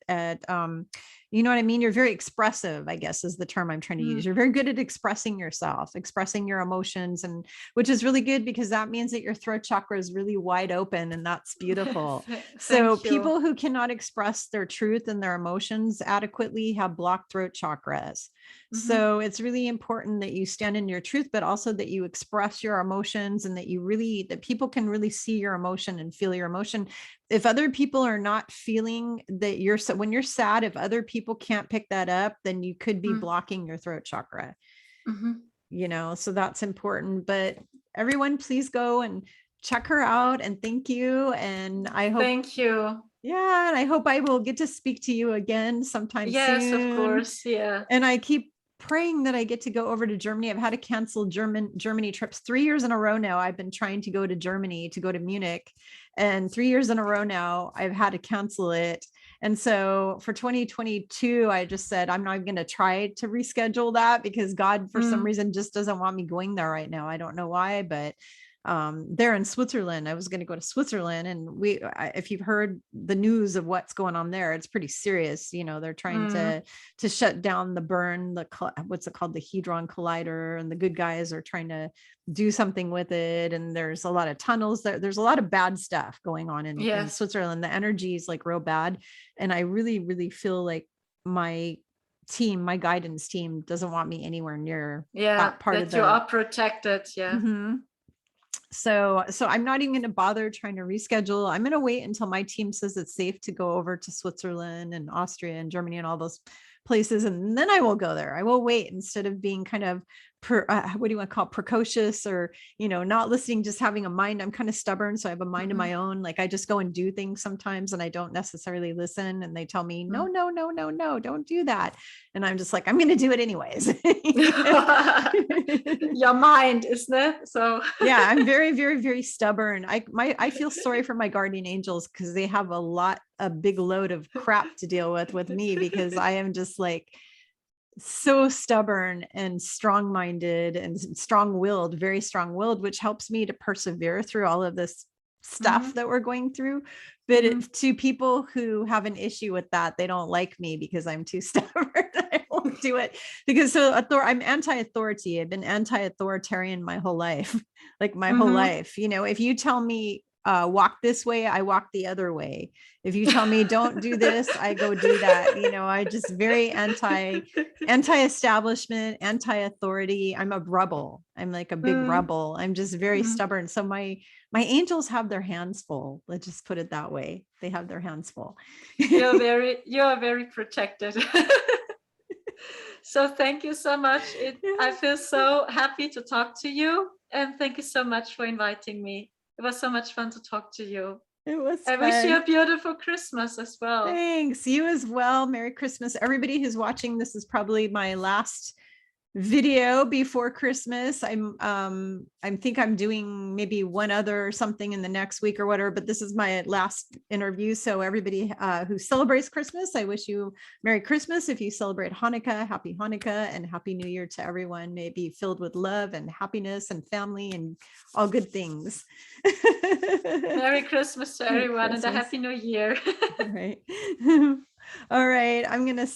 Speaker 1: you know what I mean? You're very expressive, I guess is the term I'm trying to use. You're very good at expressing yourself, expressing your emotions, and which is really good, because that means that your throat chakra is really wide open, and that's beautiful. So people who cannot express their truth and their emotions adequately have blocked throat chakras. So it's really important that you stand in your truth, but also that you express your emotions, and that people can really see your emotion and feel your emotion. If other people are not feeling that when you're sad, if other people can't pick that up, then you could be blocking your throat chakra, you know, so that's important. But everyone, please go and check her out, and thank you. And I hope,
Speaker 2: thank you.
Speaker 1: Yeah. And I hope I will get to speak to you again sometime soon.
Speaker 2: Yes, of course. Yeah.
Speaker 1: And I keep praying that I get to go over to Germany. I've had to cancel Germany trips 3 years in a row now. I've been trying to go to Germany, to go to Munich, and 3 years in a row now I've had to cancel it. And so for 2022, I just said, I'm not going to try to reschedule that, because God, for some reason, just doesn't want me going there right now. I don't know why, but they're in Switzerland. I was going to go to Switzerland, and if you've heard the news of what's going on there, it's pretty serious. You know, they're trying to shut down what's it called? The Hadron Collider, and the good guys are trying to do something with it. And there's a lot of tunnels there. There's a lot of bad stuff going on in Switzerland. The energy is like real bad. And I really, really feel like my guidance team doesn't want me anywhere near that part of
Speaker 2: you are protected.
Speaker 1: So I'm not even going to bother trying to reschedule. I'm going to wait until my team says it's safe to go over to Switzerland and Austria and Germany and all those places, and then I will go there. I will wait, instead of being kind of what do you want to call it, precocious, or, you know, not listening, just having a mind. I'm kind of stubborn, so I have a mind of my own. Like I just go and do things sometimes, and I don't necessarily listen, and they tell me no, don't do that, and I'm just like, I'm going to do it anyways.
Speaker 2: Your mind, isn't it? So
Speaker 1: yeah, I'm very, very, very stubborn. I feel sorry for my guardian angels, because they have a lot a big load of crap to deal with me, because I am just like so stubborn and strong-minded and strong-willed, very strong-willed, which helps me to persevere through all of this stuff that we're going through. But to people who have an issue with that, they don't like me because I'm too stubborn. I won't do it because I'm anti-authority. I've been anti-authoritarian my whole life, like my whole life. You know, if you tell me walk this way, I walk the other way. If you tell me don't do this, I go do that. You know, I just very anti-establishment, anti-authority. I'm a rebel. I'm like a big rebel. I'm just very stubborn. So my angels have their hands full. Let's just put it that way. They have their hands full.
Speaker 2: You're very protected. So thank you so much. I feel so happy to talk to you, and thank you so much for inviting me. It was so much fun to talk to you.
Speaker 1: It was
Speaker 2: I wish you a beautiful Christmas as well.
Speaker 1: Thanks. You as well. Merry Christmas. Everybody who's watching, this is probably my last video before Christmas. I think I'm doing maybe one other something in the next week or whatever, but this is my last interview. So everybody who celebrates Christmas, I wish you Merry Christmas. If you celebrate Hanukkah, Happy Hanukkah, and Happy New Year to everyone. May it be filled with love and happiness and family and all good things.
Speaker 2: Merry Christmas to everyone and a Happy New Year.
Speaker 1: All right. All right. I'm going to